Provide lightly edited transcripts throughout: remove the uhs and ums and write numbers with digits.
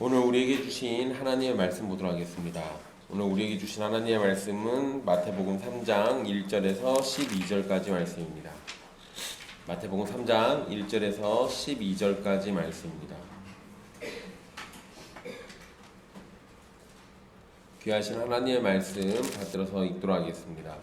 오늘 우리에게 주신 하나님의 말씀 보도록 하겠습니다. 오늘 우리에게 주신 하나님의 말씀은 마태복음 3장 1절에서 12절까지 말씀입니다. 마태복음 3장 1절에서 12절까지 말씀입니다. 귀하신 하나님의 말씀 받들어서 읽도록 하겠습니다.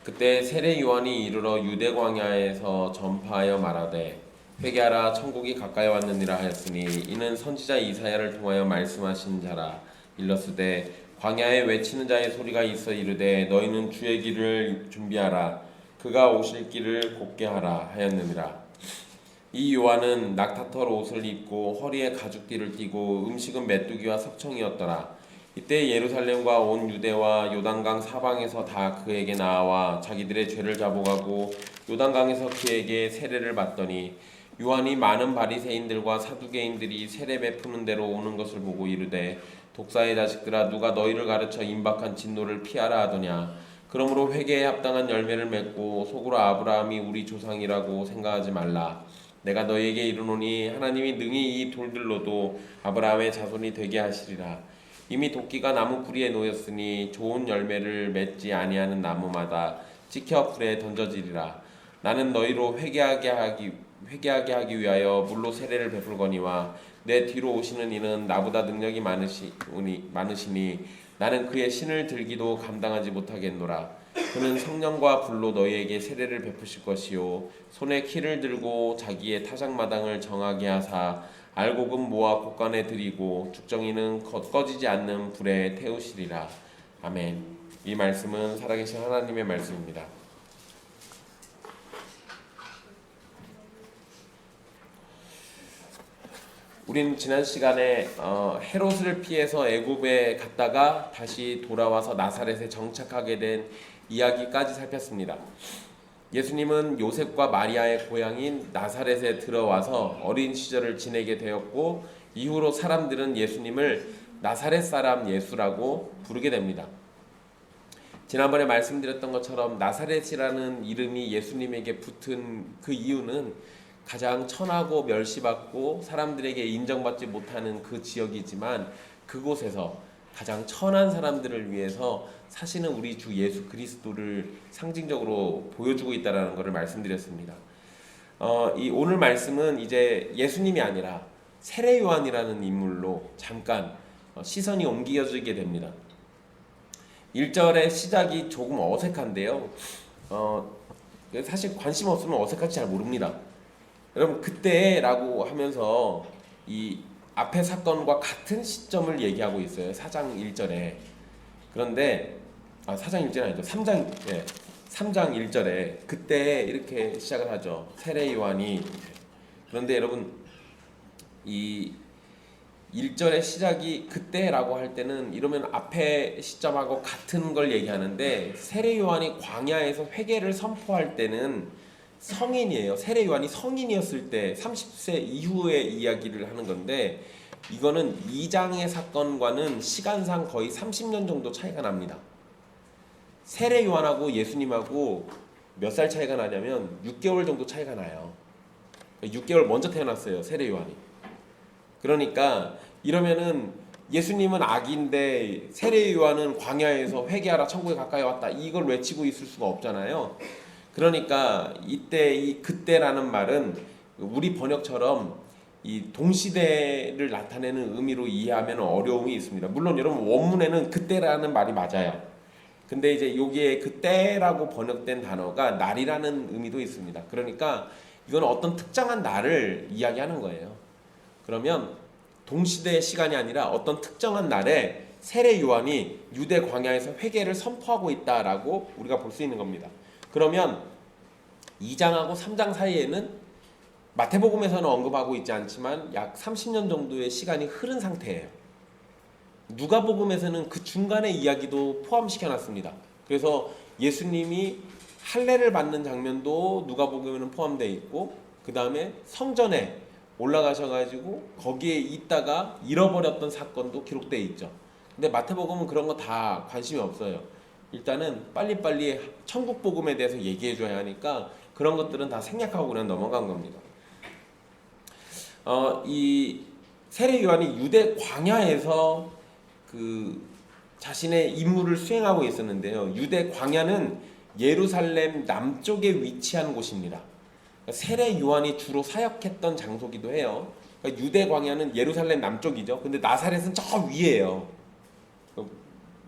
그때 세례 요한이 이르러 유대 광야에서 전파하여 말하되 회개하라 천국이 가까이 왔느니라 하였으니 이는 선지자 이사야를 통하여 말씀하신 자라. 일러스되 광야에 외치는 자의 소리가 있어 이르되 너희는 주의 길을 준비하라 그가 오실 길을 곧게 하라 하였느니라. 이 요한은 낙타털 옷을 입고 허리에 가죽띠를 띠고 음식은 메뚜기와 석청이었더라. 이때 예루살렘과 온 유대와 요단강 사방에서 다 그에게 나와 자기들의 죄를 자복하고 요단강에서 그에게 세례를 받더니 요한이 많은 바리새인들과 사두개인들이 세례 베푸는 대로 오는 것을 보고 이르되 독사의 자식들아 누가 너희를 가르쳐 임박한 진노를 피하라 하더냐. 그러므로 회개에 합당한 열매를 맺고 속으로 아브라함이 우리 조상이라고 생각하지 말라. 내가 너희에게 이르노니 하나님이 능히 이 돌들로도 아브라함의 자손이 되게 하시리라. 이미 도끼가 나무 뿌리에 놓였으니 좋은 열매를 맺지 아니하는 나무마다 찍혀 불에 던져지리라. 나는 너희로 회개하게 하기 위하여 물로 세례를 베풀거니와 내 뒤로 오시는 이는 나보다 능력이 많으시니 나는 그의 신을 들기도 감당하지 못하겠노라. 그는 성령과 불로 너희에게 세례를 베푸실 것이요 손에 키를 들고 자기의 타작마당을 정하게 하사 알곡은 모아 곳간에 들이고 죽정이는 꺼지지 않는 불에 태우시리라. 아멘. 이 말씀은 살아계신 하나님의 말씀입니다. 우린 지난 시간에 헤롯을 피해서 애굽에 갔다가 다시 돌아와서 나사렛에 정착하게 된 이야기까지 살폈습니다. 예수님은 요셉과 마리아의 고향인 나사렛에 들어와서 어린 시절을 지내게 되었고 이후로 사람들은 예수님을 나사렛 사람 예수라고 부르게 됩니다. 지난번에 말씀드렸던 것처럼 나사렛이라는 이름이 예수님에게 붙은 그 이유는 가장 천하고 멸시받고 사람들에게 인정받지 못하는 그 지역이지만 그곳에서 가장 천한 사람들을 위해서 사시는 우리 주 예수 그리스도를 상징적으로 보여주고 있다는 것을 말씀드렸습니다. 이 오늘 말씀은 이제 예수님이 아니라 세례 요한이라는 인물로 잠깐 시선이 옮겨지게 됩니다. 1절의 시작이 조금 어색한데요. 사실 관심 없으면 어색할지 잘 모릅니다. 여러분 그때라고 하면서 이 앞의 사건과 같은 시점을 얘기하고 있어요. 4장 1절에. 그런데 4장 1절이 아니죠. 3장 1절에 그때 이렇게 시작을 하죠. 세례 요한이. 그런데 여러분 이 1절의 시작이 그때라고 할 때는 이러면 앞에 시점하고 같은 걸 얘기하는데 세례 요한이 광야에서 회개를 선포할 때는 성인이에요. 세례 요한이 성인이었을 때 30세 이후의 이야기를 하는 건데 이거는 2장의 사건과는 시간상 거의 30년 정도 차이가 납니다. 세례 요한하고 예수님하고 몇 살 차이가 나냐면 6개월 정도 차이가 나요. 6개월 먼저 태어났어요. 세례 요한이. 그러니까 이러면은 예수님은 아기인데 세례 요한은 광야에서 회개하라 천국에 가까이 왔다 이걸 외치고 있을 수가 없잖아요. 그러니까 이때 그때라는 말은 우리 번역처럼 이 동시대를 나타내는 의미로 이해하면 어려움이 있습니다. 물론 여러분 원문에는 그때라는 말이 맞아요. 근데 이제 여기에 그때라고 번역된 단어가 날이라는 의미도 있습니다. 그러니까 이건 어떤 특정한 날을 이야기하는 거예요. 그러면 동시대의 시간이 아니라 어떤 특정한 날에 세례 요한이 유대 광야에서 회개를 선포하고 있다라고 우리가 볼 수 있는 겁니다. 그러면 2장하고 3장 사이에는 마태복음에서는 언급하고 있지 않지만 약 30년 정도의 시간이 흐른 상태예요. 누가복음에서는 그 중간의 이야기도 포함시켜놨습니다. 그래서 예수님이 할례를 받는 장면도 누가복음에는 포함되어 있고 그 다음에 성전에 올라가셔가지고 거기에 있다가 잃어버렸던 사건도 기록되어 있죠. 근데 마태복음은 그런 거 다 관심이 없어요. 일단은 빨리빨리 천국 복음에 대해서 얘기해 줘야 하니까 그런 것들은 다 생략하고 그냥 넘어간 겁니다. 이 세례 요한이 유대 광야에서 그 자신의 임무를 수행하고 있었는데요. 유대 광야는 예루살렘 남쪽에 위치한 곳입니다. 세례 요한이 주로 사역했던 장소기도 해요. 그러니까 유대 광야는 예루살렘 남쪽이죠. 근데 나사렛은 저 위에요.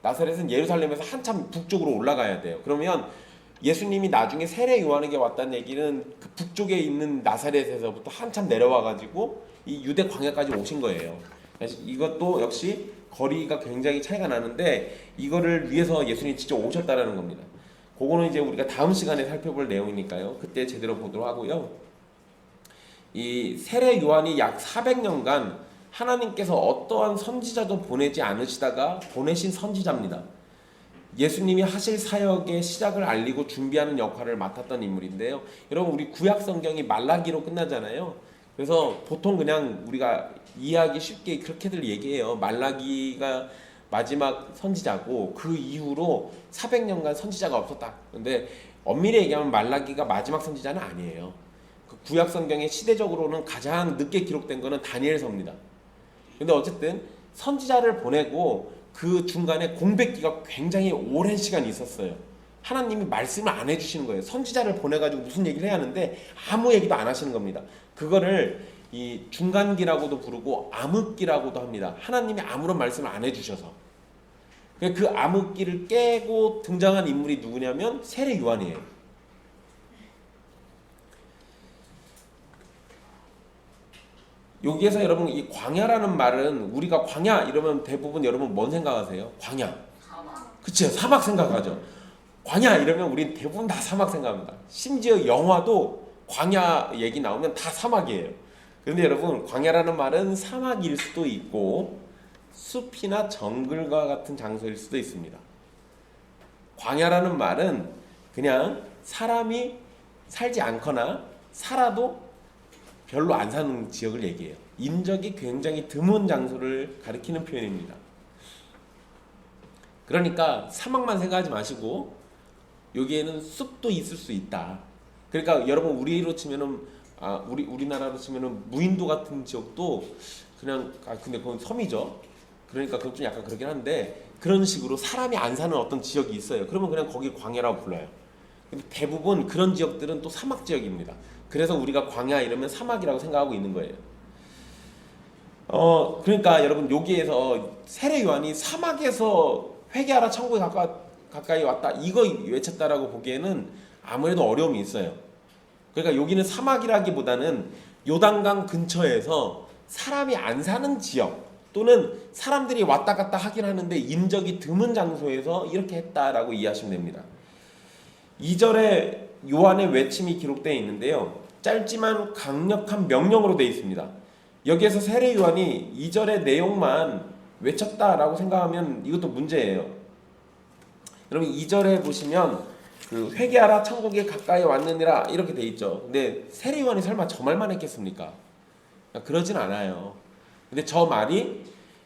나사렛은 예루살렘에서 한참 북쪽으로 올라가야 돼요. 그러면 예수님이 나중에 세례 요한에게 왔다는 얘기는 그 북쪽에 있는 나사렛에서부터 한참 내려와가지고 이 유대 광야까지 오신 거예요. 그래서 이것도 역시 거리가 굉장히 차이가 나는데 이거를 위해서 예수님이 직접 오셨다라는 겁니다. 그거는 이제 우리가 다음 시간에 살펴볼 내용이니까요. 그때 제대로 보도록 하고요. 이 세례 요한이 약 400년간 하나님께서 어떠한 선지자도 보내지 않으시다가 보내신 선지자입니다. 예수님이 하실 사역의 시작을 알리고 준비하는 역할을 맡았던 인물인데요. 여러분 우리 구약 성경이 말라기로 끝나잖아요. 그래서 보통 그냥 우리가 이해하기 쉽게 그렇게들 얘기해요. 말라기가 마지막 선지자고 그 이후로 400년간 선지자가 없었다. 근데 엄밀히 얘기하면 말라기가 마지막 선지자는 아니에요. 그 구약 성경에 시대적으로는 가장 늦게 기록된 거는 다니엘서입니다. 근데 어쨌든 선지자를 보내고 그 중간에 공백기가 굉장히 오랜 시간이 있었어요. 하나님이 말씀을 안 해주시는 거예요. 선지자를 보내가지고 무슨 얘기를 해야 하는데 아무 얘기도 안 하시는 겁니다. 그거를 이 중간기라고도 부르고 암흑기라고도 합니다. 하나님이 아무런 말씀을 안 해주셔서 그 암흑기를 깨고 등장한 인물이 누구냐면 세례 요한이에요. 여기에서 여러분 이 광야라는 말은 우리가 광야 이러면 대부분 여러분 뭔 생각하세요? 광야. 그쵸? 사막 생각하죠. 광야 이러면 우린 대부분 다 사막 생각합니다. 심지어 영화도 광야 얘기 나오면 다 사막이에요. 그런데 여러분 광야라는 말은 사막일 수도 있고 숲이나 정글과 같은 장소일 수도 있습니다. 광야라는 말은 그냥 사람이 살지 않거나 살아도 별로 안 사는 지역을 얘기해요. 인적이 굉장히 드문 장소를 가리키는 표현입니다. 그러니까 사막만 생각하지 마시고 여기에는 숲도 있을 수 있다. 그러니까 여러분 우리로 치면은 우리나라로 치면은 무인도 같은 지역도 그냥 근데 그건 섬이죠. 그러니까 그건 좀 약간 그러긴 한데 그런 식으로 사람이 안 사는 어떤 지역이 있어요. 그러면 그냥 거기 광야라고 불러요. 근데 대부분 그런 지역들은 또 사막 지역입니다. 그래서 우리가 광야 이러면 사막이라고 생각하고 있는 거예요. 그러니까 여러분 여기에서 세례 요한이 사막에서 회개하라 천국에 가까이 왔다 이거 외쳤다라고 보기에는 아무래도 어려움이 있어요. 그러니까 여기는 사막이라기보다는 요단강 근처에서 사람이 안 사는 지역 또는 사람들이 왔다 갔다 하긴 하는데 인적이 드문 장소에서 이렇게 했다라고 이해하시면 됩니다. 2절에 요한의 외침이 기록되어 있는데요. 짧지만 강력한 명령으로 되어 있습니다. 여기에서 세례 요한이 2절의 내용만 외쳤다라고 생각하면 이것도 문제예요. 여러분 2절에 보시면 그 회개하라 천국에 가까이 왔느니라 이렇게 돼 있죠. 근데 세례 요한이 설마 저 말만 했겠습니까? 그러진 않아요. 근데 저 말이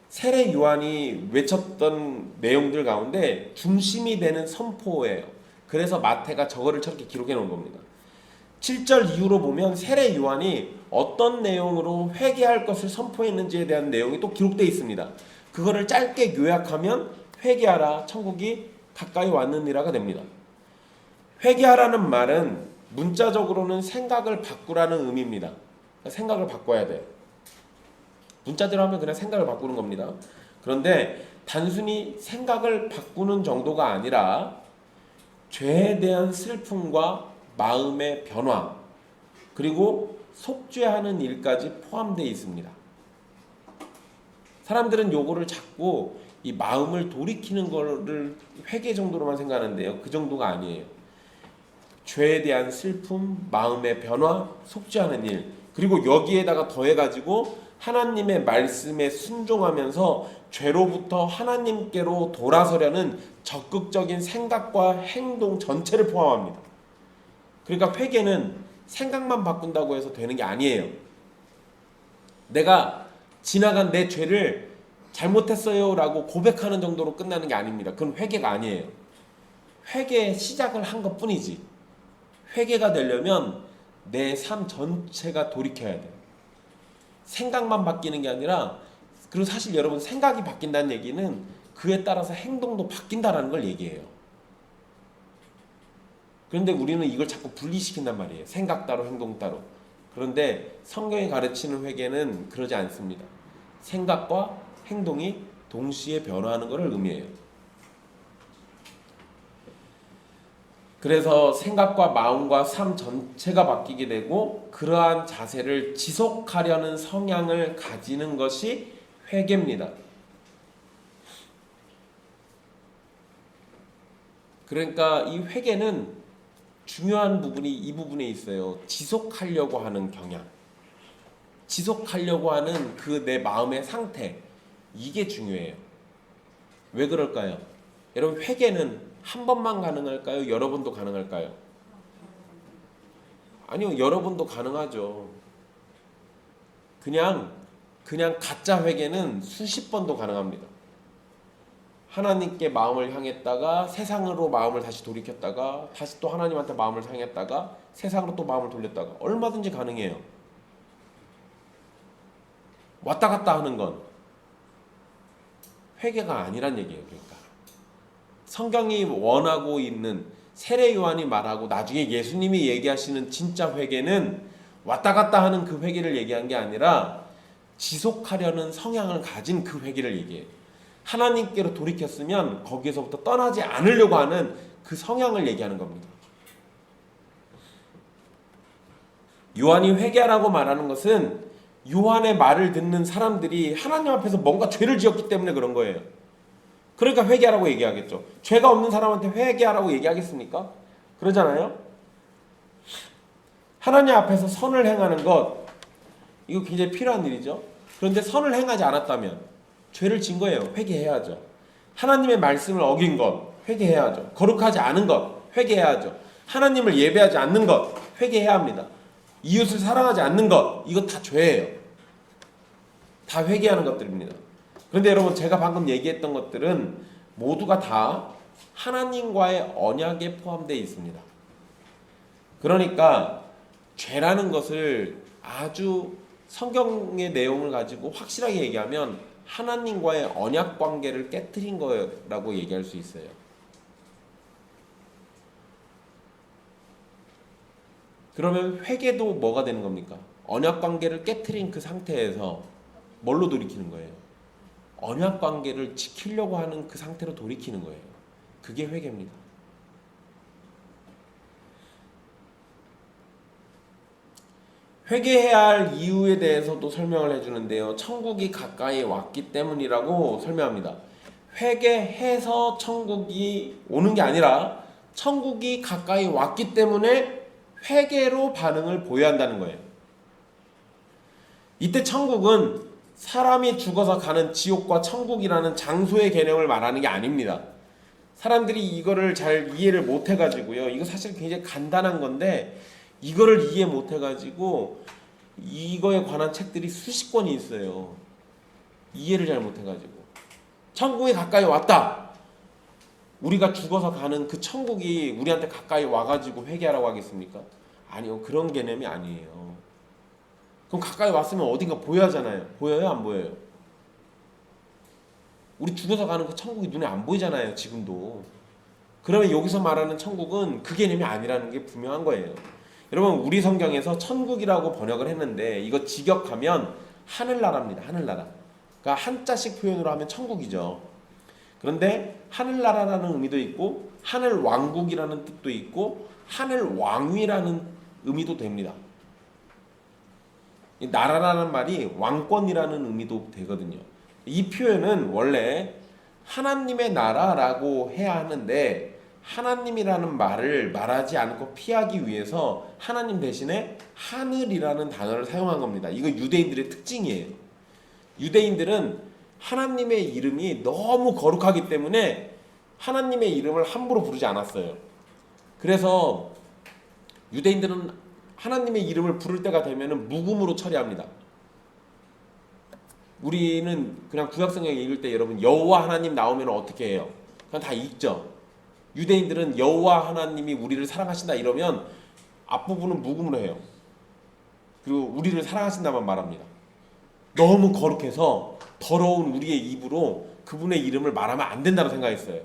세례 요한이 외쳤던 내용들 가운데 중심이 되는 선포예요. 그래서 마태가 저거를 저렇게 기록해 놓은 겁니다. 7절 이후로 보면 세례 요한이 어떤 내용으로 회개할 것을 선포했는지에 대한 내용이 또 기록되어 있습니다. 그거를 짧게 요약하면 회개하라 천국이 가까이 왔느니라가 됩니다. 회개하라는 말은 문자적으로는 생각을 바꾸라는 의미입니다. 생각을 바꿔야 돼요. 문자대로 하면 그냥 생각을 바꾸는 겁니다. 그런데 단순히 생각을 바꾸는 정도가 아니라 죄에 대한 슬픔과 마음의 변화 그리고 속죄하는 일까지 포함되어 있습니다. 사람들은 요거를 자꾸 이 마음을 돌이키는 거를 회개 정도로만 생각하는데요. 그 정도가 아니에요. 죄에 대한 슬픔, 마음의 변화, 속죄하는 일 그리고 여기에다가 더해가지고 하나님의 말씀에 순종하면서 죄로부터 하나님께로 돌아서려는 적극적인 생각과 행동 전체를 포함합니다. 그러니까 회개는 생각만 바꾼다고 해서 되는 게 아니에요. 내가 지나간 내 죄를 잘못했어요 라고 고백하는 정도로 끝나는 게 아닙니다. 그건 회개가 아니에요. 회개의 시작을 한 것 뿐이지. 회개가 되려면 내 삶 전체가 돌이켜야 돼요. 생각만 바뀌는 게 아니라, 그리고 사실 여러분 생각이 바뀐다는 얘기는 그에 따라서 행동도 바뀐다라는 걸 얘기해요. 그런데 우리는 이걸 자꾸 분리시킨단 말이에요. 생각 따로 행동 따로. 그런데 성경이 가르치는 회개는 그러지 않습니다. 생각과 행동이 동시에 변화하는 것을 의미해요. 그래서 생각과 마음과 삶 전체가 바뀌게 되고 그러한 자세를 지속하려는 성향을 가지는 것이 회개입니다. 그러니까 이 회개는 중요한 부분이 이 부분에 있어요. 지속하려고 하는 경향, 지속하려고 하는 그 내 마음의 상태, 이게 중요해요. 왜 그럴까요? 여러분, 회개는 한 번만 가능할까요? 여러 번도 가능할까요? 아니요, 여러 번도 가능하죠. 그냥 가짜 회개는 수십 번도 가능합니다. 하나님께 마음을 향했다가 세상으로 마음을 다시 돌이켰다가 다시 또 하나님한테 마음을 향했다가 세상으로 또 마음을 돌렸다가 얼마든지 가능해요. 왔다 갔다 하는 건 회개가 아니란 얘기예요. 그러니까 성경이 원하고 있는, 세례 요한이 말하고 나중에 예수님이 얘기하시는 진짜 회개는 왔다 갔다 하는 그 회개를 얘기한 게 아니라 지속하려는 성향을 가진 그 회개를 얘기해요. 하나님께로 돌이켰으면 거기에서부터 떠나지 않으려고 하는 그 성향을 얘기하는 겁니다. 요한이 회개하라고 말하는 것은 요한의 말을 듣는 사람들이 하나님 앞에서 뭔가 죄를 지었기 때문에 그런 거예요. 그러니까 회개하라고 얘기하겠죠. 죄가 없는 사람한테 회개하라고 얘기하겠습니까? 그러잖아요. 하나님 앞에서 선을 행하는 것, 이거 굉장히 필요한 일이죠. 그런데 선을 행하지 않았다면 죄를 진 거예요. 회개해야죠. 하나님의 말씀을 어긴 것 회개해야죠. 거룩하지 않은 것 회개해야죠. 하나님을 예배하지 않는 것 회개해야 합니다. 이웃을 사랑하지 않는 것, 이거 다 죄예요. 다 회개하는 것들입니다. 그런데 여러분, 제가 방금 얘기했던 것들은 모두가 다 하나님과의 언약에 포함되어 있습니다. 그러니까 죄라는 것을 아주 성경의 내용을 가지고 확실하게 얘기하면 하나님과의 언약 관계를 깨트린 거라고 얘기할 수 있어요. 그러면 회개도 뭐가 되는 겁니까? 언약 관계를 깨트린 그 상태에서 뭘로 돌이키는 거예요? 언약 관계를 지키려고 하는 그 상태로 돌이키는 거예요. 그게 회개입니다. 회개해야 할 이유에 대해서도 설명을 해주는데요. 천국이 가까이 왔기 때문이라고 설명합니다. 회개해서 천국이 오는 게 아니라 천국이 가까이 왔기 때문에 회개로 반응을 보여야 한다는 거예요. 이때 천국은 사람이 죽어서 가는 지옥과 천국이라는 장소의 개념을 말하는 게 아닙니다. 사람들이 이거를 잘 이해를 못 해가지고요. 이거 사실 굉장히 간단한 건데 이거를 이해 못 해가지고 이거에 관한 책들이 수십 권이 있어요. 이해를 잘 못 해가지고 천국이 가까이 왔다. 우리가 죽어서 가는 그 천국이 우리한테 가까이 와가지고 회개하라고 하겠습니까? 아니요, 그런 개념이 아니에요. 그럼 가까이 왔으면 어딘가 보여야 하잖아요. 보여요? 안 보여요? 우리 죽어서 가는 그 천국이 눈에 안 보이잖아요, 지금도. 그러면 여기서 말하는 천국은 그 개념이 아니라는 게 분명한 거예요. 여러분, 우리 성경에서 천국이라고 번역을 했는데 이거 직역하면 하늘나라입니다. 하늘나라. 그러니까 한자식 표현으로 하면 천국이죠. 그런데 하늘나라라는 의미도 있고 하늘왕국이라는 뜻도 있고 하늘왕위라는 의미도 됩니다. 이 나라라는 말이 왕권이라는 의미도 되거든요. 이 표현은 원래 하나님의 나라라고 해야 하는데 하나님이라는 말을 말하지 않고 피하기 위해서 하나님 대신에 하늘이라는 단어를 사용한 겁니다. 이거 유대인들의 특징이에요. 유대인들은 하나님의 이름이 너무 거룩하기 때문에 하나님의 이름을 함부로 부르지 않았어요. 그래서 유대인들은 하나님의 이름을 부를 때가 되면 묵음으로 처리합니다. 우리는 그냥 구약성경 읽을 때 여러분 여호와 하나님 나오면 어떻게 해요? 그냥 다 읽죠. 유대인들은 여호와 하나님이 우리를 사랑하신다 이러면 앞부분은 묵음으로 해요. 그리고 우리를 사랑하신다만 말합니다. 너무 거룩해서 더러운 우리의 입으로 그분의 이름을 말하면 안 된다고 생각했어요.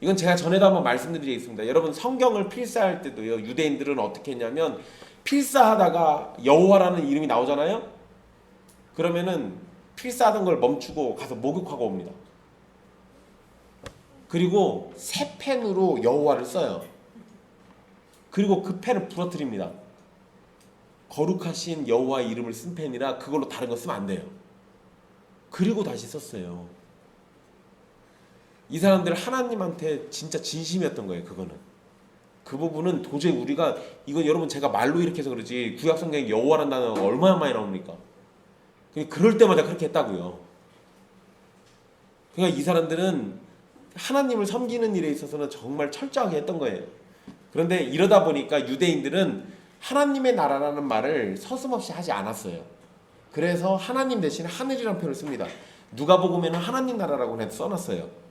이건 제가 전에도 한번 말씀드리겠습니다. 여러분 성경을 필사할 때도요, 유대인들은 어떻게 했냐면 필사하다가 여호와라는 이름이 나오잖아요. 그러면은 필사하던 걸 멈추고 가서 목욕하고 옵니다. 그리고 새 펜으로 여호와를 써요. 그리고 그 펜을 부러뜨립니다. 거룩하신 여호와의 이름을 쓴 펜이라 그걸로 다른 거 쓰면 안 돼요. 그리고 다시 썼어요. 이 사람들 하나님한테 진짜 진심이었던 거예요. 그거는. 그 부분은 도저히 우리가, 이건 여러분 제가 말로 이렇게 해서 그러지 구약 성경에 여호와라는 단어가 얼마나 많이 나옵니까? 그럴 때마다 그렇게 했다고요. 그러니까 이 사람들은 하나님을 섬기는 일에 있어서는 정말 철저하게 했던 거예요. 그런데 이러다 보니까 유대인들은 하나님의 나라라는 말을 서슴없이 하지 않았어요. 그래서 하나님 대신 하늘이라는 표현을 씁니다. 누가복음에는 하나님 나라라고 써놨어요.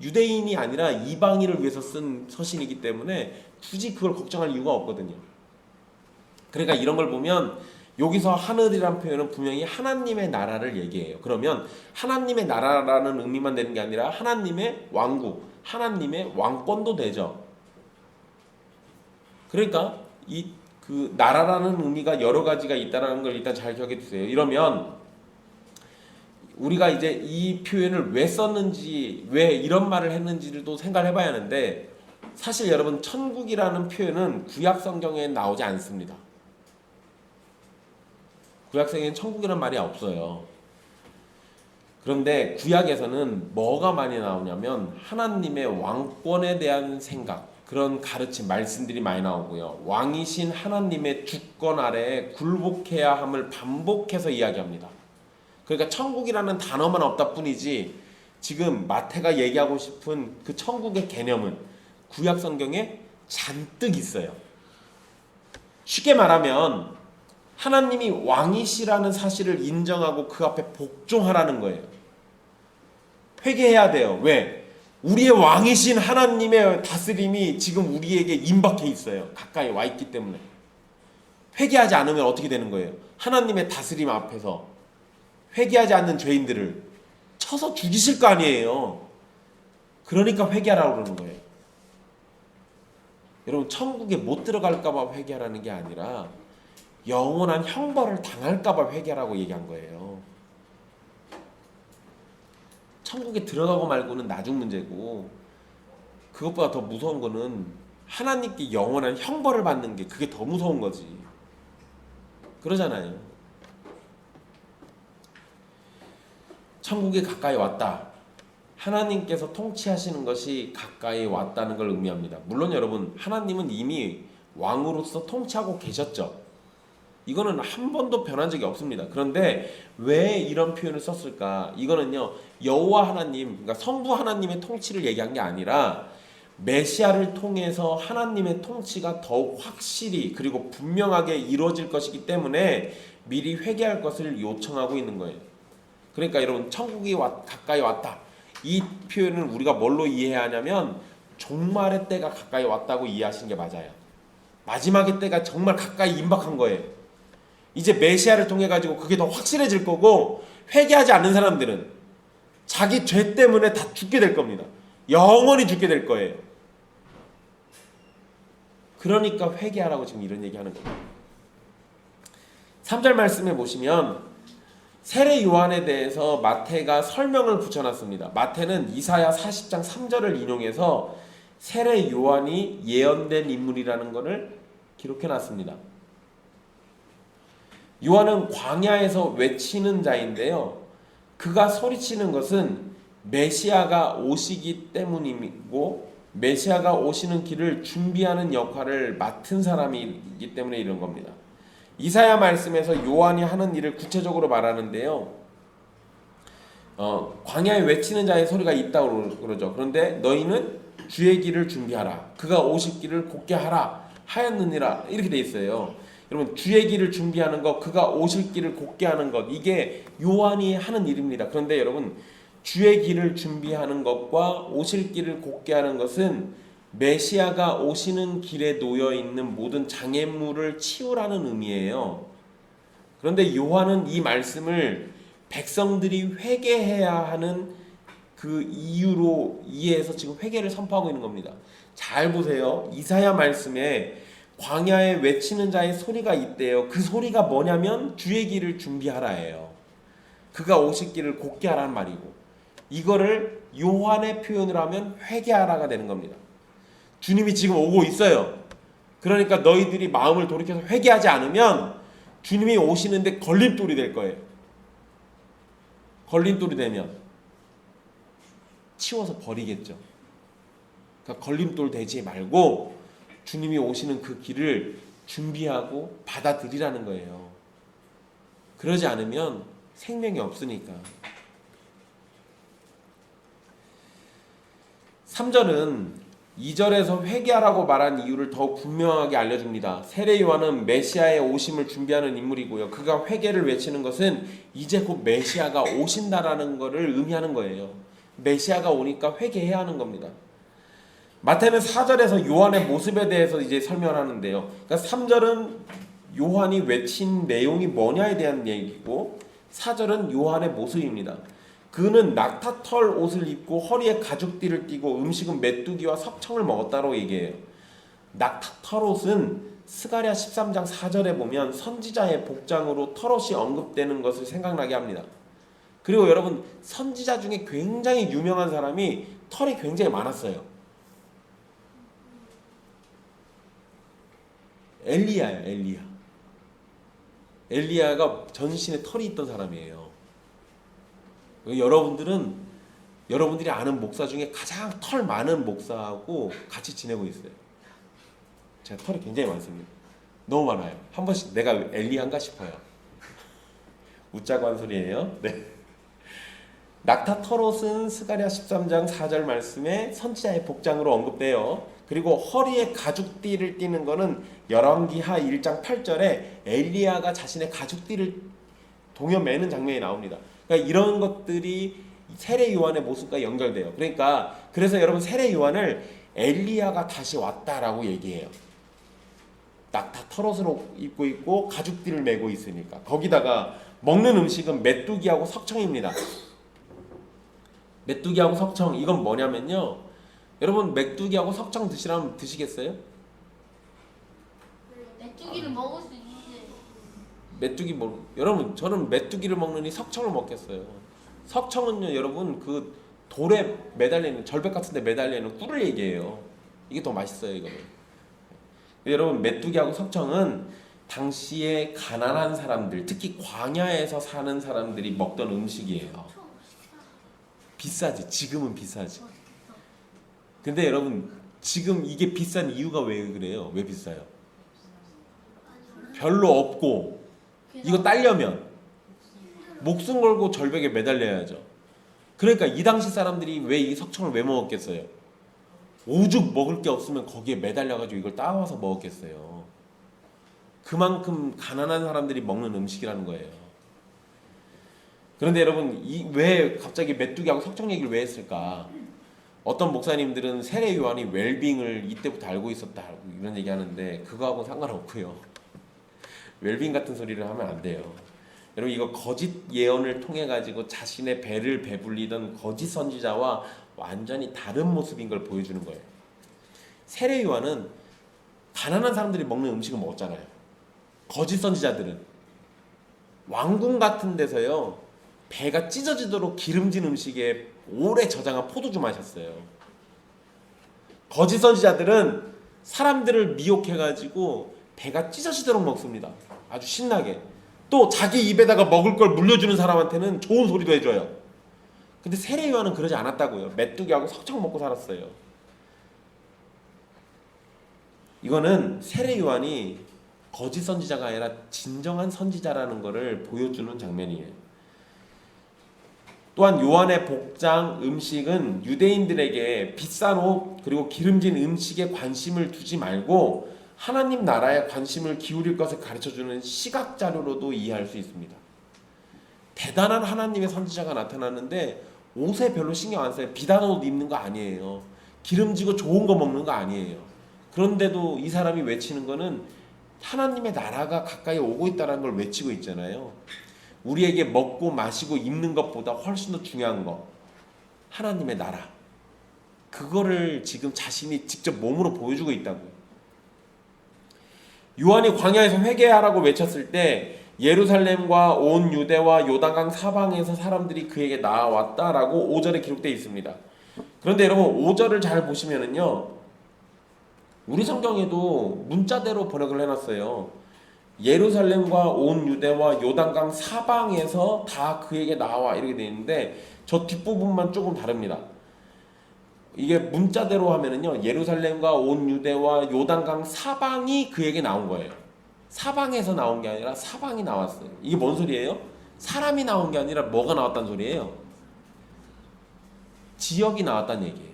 유대인이 아니라 이방인을 위해서 쓴 서신이기 때문에 굳이 그걸 걱정할 이유가 없거든요. 그러니까 이런 걸 보면 여기서 하늘이라는 표현은 분명히 하나님의 나라를 얘기해요. 그러면 하나님의 나라라는 의미만 되는 게 아니라 하나님의 왕국, 하나님의 왕권도 되죠. 그러니까 그 나라라는 의미가 여러 가지가 있다는 걸 일단 잘 기억해 두세요. 이러면 우리가 이제 이 표현을 왜 썼는지, 왜 이런 말을 했는지를 또 생각을 해봐야 하는데, 사실 여러분 천국이라는 표현은 구약 성경에 나오지 않습니다. 구약 성경에는 천국이라는 말이 없어요. 그런데 구약에서는 뭐가 많이 나오냐면 하나님의 왕권에 대한 생각, 그런 가르침, 말씀들이 많이 나오고요. 왕이신 하나님의 주권 아래에 굴복해야 함을 반복해서 이야기합니다. 그러니까 천국이라는 단어만 없다 뿐이지 지금 마태가 얘기하고 싶은 그 천국의 개념은 구약 성경에 잔뜩 있어요. 쉽게 말하면 하나님이 왕이시라는 사실을 인정하고 그 앞에 복종하라는 거예요. 회개해야 돼요. 왜? 우리의 왕이신 하나님의 다스림이 지금 우리에게 임박해 있어요. 가까이 와 있기 때문에. 회개하지 않으면 어떻게 되는 거예요? 하나님의 다스림 앞에서 회개하지 않는 죄인들을 쳐서 죽이실 거 아니에요. 그러니까 회개하라고 그러는 거예요. 여러분 천국에 못 들어갈까 봐 회개하라는 게 아니라 영원한 형벌을 당할까 봐 회개하라고 얘기한 거예요. 천국에 들어가고 말고는 나중 문제고, 그것보다 더 무서운 거는 하나님께 영원한 형벌을 받는 게, 그게 더 무서운 거지. 그러잖아요. 천국이 가까이 왔다. 하나님께서 통치하시는 것이 가까이 왔다는 걸 의미합니다. 물론 여러분 하나님은 이미 왕으로서 통치하고 계셨죠. 이거는 한 번도 변한 적이 없습니다. 그런데 왜 이런 표현을 썼을까? 이거는요, 여호와 하나님, 그러니까 성부 하나님의 통치를 얘기한 게 아니라 메시아를 통해서 하나님의 통치가 더욱 확실히 그리고 분명하게 이루어질 것이기 때문에 미리 회개할 것을 요청하고 있는 거예요. 그러니까 여러분 천국이 가까이 왔다. 이 표현을 우리가 뭘로 이해해야 하냐면 종말의 때가 가까이 왔다고 이해하시는 게 맞아요. 마지막의 때가 정말 가까이 임박한 거예요. 이제 메시아를 통해 가지고 그게 더 확실해질 거고, 회개하지 않는 사람들은 자기 죄 때문에 다 죽게 될 겁니다. 영원히 죽게 될 거예요. 그러니까 회개하라고 지금 이런 얘기하는 겁니다. 3절 말씀에 보시면 세례 요한에 대해서 마태가 설명을 붙여놨습니다. 마태는 이사야 40장 3절을 인용해서 세례 요한이 예언된 인물이라는 것을 기록해놨습니다. 요한은 광야에서 외치는 자인데요, 그가 소리치는 것은 메시아가 오시기 때문이고 메시아가 오시는 길을 준비하는 역할을 맡은 사람이기 때문에 이런 겁니다. 이사야 말씀에서 요한이 하는 일을 구체적으로 말하는데요, 광야에 외치는 자의 소리가 있다고 그러죠. 그런데 너희는 주의 길을 준비하라, 그가 오실 길을 곧게 하라 하였느니라, 이렇게 돼 있어요. 여러분 주의 길을 준비하는 것, 그가 오실 길을 곧게 하는 것, 이게 요한이 하는 일입니다. 그런데 여러분 주의 길을 준비하는 것과 오실 길을 곧게 하는 것은 메시아가 오시는 길에 놓여 있는 모든 장애물을 치우라는 의미예요. 그런데 요한은 이 말씀을 백성들이 회개해야 하는 그 이유로 이해해서 지금 회개를 선포하고 있는 겁니다. 잘 보세요. 이사야 말씀에 광야에 외치는 자의 소리가 있대요. 그 소리가 뭐냐면 주의 길을 준비하라예요. 그가 오실 길을 곧게 하라는 말이고, 이거를 요한의 표현으로 하면 회개하라가 되는 겁니다. 주님이 지금 오고 있어요. 그러니까 너희들이 마음을 돌이켜서 회개하지 않으면 주님이 오시는데 걸림돌이 될 거예요. 걸림돌이 되면 치워서 버리겠죠. 그러니까 걸림돌 되지 말고 주님이 오시는 그 길을 준비하고 받아들이라는 거예요. 그러지 않으면 생명이 없으니까. 3절은 2절에서 회개하라고 말한 이유를 더욱 분명하게 알려줍니다. 세례 요한은 메시아의 오심을 준비하는 인물이고요. 그가 회개를 외치는 것은 이제 곧 메시아가 오신다라는 것을 의미하는 거예요. 메시아가 오니까 회개해야 하는 겁니다. 마태는 4절에서 요한의 모습에 대해서 이제 설명하는데요. 그러니까 3절은 요한이 외친 내용이 뭐냐에 대한 얘기고, 4절은 요한의 모습입니다. 그는 낙타털 옷을 입고 허리에 가죽띠를 띠고 음식은 메뚜기와 석청을 먹었다고 얘기해요. 낙타털 옷은 스가랴 13장 4절에 보면 선지자의 복장으로 털옷이 언급되는 것을 생각나게 합니다. 그리고 여러분, 선지자 중에 굉장히 유명한 사람이 털이 굉장히 많았어요. 엘리야예요. 엘리야가 전신에 털이 있던 사람이에요. 여러분들이 아는 목사 중에 가장 털 많은 목사하고 같이 지내고 있어요. 제가 털이 굉장히 많습니다. 너무 많아요. 한 번씩 내가 엘리야인가 싶어요. 웃자고 한 소리예요. 네. 낙타 털옷은 스가랴 13장 4절 말씀에 선지자의 복장으로 언급돼요. 그리고 허리에 가죽띠를 띠는 거는 열왕기하 1장 8절에 엘리야가 자신의 가죽띠를 동여 매는 장면이 나옵니다. 그러니까 이런 것들이 세례 요한의 모습과 연결돼요. 그래서 여러분, 세례 요한을 엘리야가 다시 왔다라고 얘기해요. 낙타 털옷을 입고 있고 가죽띠를 메고 있으니까. 거기다가 먹는 음식은 메뚜기하고 석청입니다. 메뚜기하고 석청, 이건 뭐냐면요, 여러분, 메뚜기하고 석청 드시라면 드시겠어요? 메뚜기를 먹을 수 있는데. 여러분, 저는 메뚜기를 먹느니 석청을 먹겠어요. 석청은요, 여러분, 그 돌에 매달리는, 절벽 같은 데 매달리는 꿀을 얘기해요. 이게 더 맛있어요, 이거는. 여러분, 메뚜기하고 석청은 당시에 가난한 사람들, 특히 광야에서 사는 사람들이 먹던 음식이에요. 비싸지. 지금은 비싸지. 근데 여러분, 지금 이게 비싼 이유가 왜 그래요? 왜 비싸요? 별로 없고, 이거 따려면 목숨 걸고 절벽에 매달려야죠. 그러니까 이 당시 사람들이 왜 이 석청을 왜 먹었겠어요? 오죽 먹을 게 없으면 거기에 매달려가지고 이걸 따와서 먹었겠어요. 그만큼 가난한 사람들이 먹는 음식이라는 거예요. 그런데 여러분, 왜 갑자기 메뚜기하고 석청 얘기를 왜 했을까? 어떤 목사님들은 세례 요한이 웰빙을 이때부터 알고 있었다 이런 얘기하는데 그거하고 상관없고요. 웰빙 같은 소리를 하면 안 돼요. 여러분, 이거 거짓 예언을 통해 가지고 자신의 배를 배불리던 거짓 선지자와 완전히 다른 모습인 걸 보여주는 거예요. 세례 요한은 가난한 사람들이 먹는 음식을 먹었잖아요. 거짓 선지자들은 왕궁 같은 데서요, 배가 찢어지도록 기름진 음식에 오래 저장한 포도주 마셨어요. 거짓 선지자들은 사람들을 미혹해가지고 배가 찢어지도록 먹습니다. 아주 신나게. 또 자기 입에다가 먹을 걸 물려주는 사람한테는 좋은 소리도 해줘요. 근데 세례 요한은 그러지 않았다고요. 메뚜기하고 석청 먹고 살았어요. 이거는 세례 요한이 거짓 선지자가 아니라 진정한 선지자라는 것을 보여주는 장면이에요. 또한 요한의 복장, 음식은 유대인들에게 비싼 옷 그리고 기름진 음식에 관심을 두지 말고 하나님 나라에 관심을 기울일 것을 가르쳐주는 시각자료로도 이해할 수 있습니다. 대단한 하나님의 선지자가 나타났는데 옷에 별로 신경 안 써요. 비단 옷 입는 거 아니에요. 기름지고 좋은 거 먹는 거 아니에요. 그런데도 이 사람이 외치는 거는 하나님의 나라가 가까이 오고 있다는 걸 외치고 있잖아요. 우리에게 먹고 마시고 입는 것보다 훨씬 더 중요한 거, 하나님의 나라. 그거를 지금 자신이 직접 몸으로 보여주고 있다고요. 요한이 광야에서 회개하라고 외쳤을 때 예루살렘과 온 유대와 요단강 사방에서 사람들이 그에게 나왔다라고 5절에 기록되어 있습니다. 그런데 여러분 5절을 잘 보시면은요, 우리 성경에도 문자대로 번역을 해놨어요. 예루살렘과 온 유대와 요단강 사방에서 다 그에게 나와 이렇게 되어 있는데 저 뒷부분만 조금 다릅니다. 이게 문자대로 하면은요, 예루살렘과 온 유대와 요단강 사방이 그에게 나온 거예요. 사방에서 나온 게 아니라 사방이 나왔어요. 이게 뭔 소리예요? 사람이 나온 게 아니라 뭐가 나왔다는 소리예요? 지역이 나왔다는 얘기예요.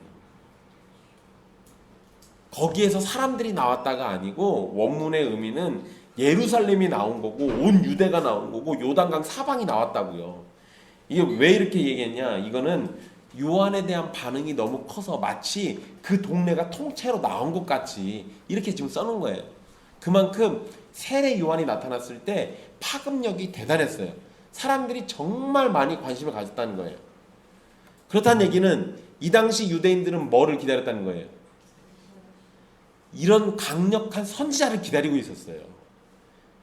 거기에서 사람들이 나왔다가 아니고 원문의 의미는 예루살렘이 나온 거고 온 유대가 나온 거고 요단강 사방이 나왔다고요. 이게 왜 이렇게 얘기했냐? 이거는 요한에 대한 반응이 너무 커서 마치 그 동네가 통째로 나온 것 같이 이렇게 지금 써놓은 거예요. 그만큼 세례 요한이 나타났을 때 파급력이 대단했어요. 사람들이 정말 많이 관심을 가졌다는 거예요. 그렇다는 얘기는 이 당시 유대인들은 뭐를 기다렸다는 거예요? 이런 강력한 선지자를 기다리고 있었어요.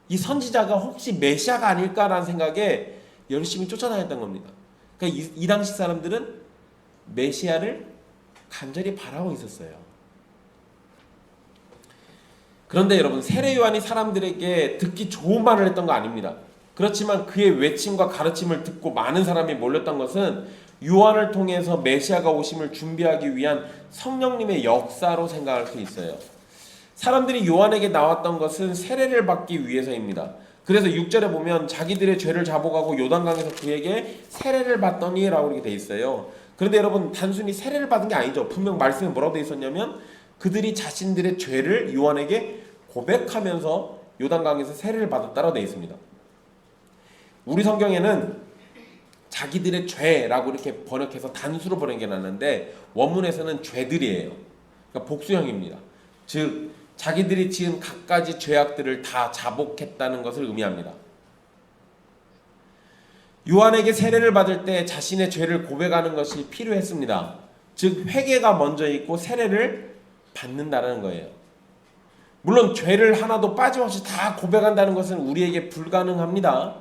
이 선지자가 혹시 메시아가 아닐까라는 생각에 열심히 쫓아다녔던 겁니다. 그러니까 이 당시 사람들은 메시아를 간절히 바라고 있었어요. 그런데 여러분, 세례 요한이 사람들에게 듣기 좋은 말을 했던 거 아닙니다. 그렇지만 그의 외침과 가르침을 듣고 많은 사람이 몰렸던 것은 요한을 통해서 메시아가 오심을 준비하기 위한 성령님의 역사로 생각할 수 있어요. 사람들이 요한에게 나왔던 것은 세례를 받기 위해서입니다. 그래서 6절에 보면 자기들의 죄를 자복하고 요단강에서 그에게 세례를 받더니 라고 이렇게 돼 있어요. 그런데 여러분, 단순히 세례를 받은 게 아니죠. 분명 말씀에 뭐라고 돼 있었냐면 그들이 자신들의 죄를 요한에게 고백하면서 요단강에서 세례를 받았다라고 돼 있습니다. 우리 성경에는 자기들의 죄라고 이렇게 번역해서 단수로 번역해 놨는데 원문에서는 죄들이에요. 그러니까 복수형입니다. 즉 자기들이 지은 갖가지 죄악들을 다 자복했다는 것을 의미합니다. 요한에게 세례를 받을 때 자신의 죄를 고백하는 것이 필요했습니다. 즉 회개가 먼저 있고 세례를 받는다는 거예요. 물론 죄를 하나도 빠짐없이 다 고백한다는 것은 우리에게 불가능합니다.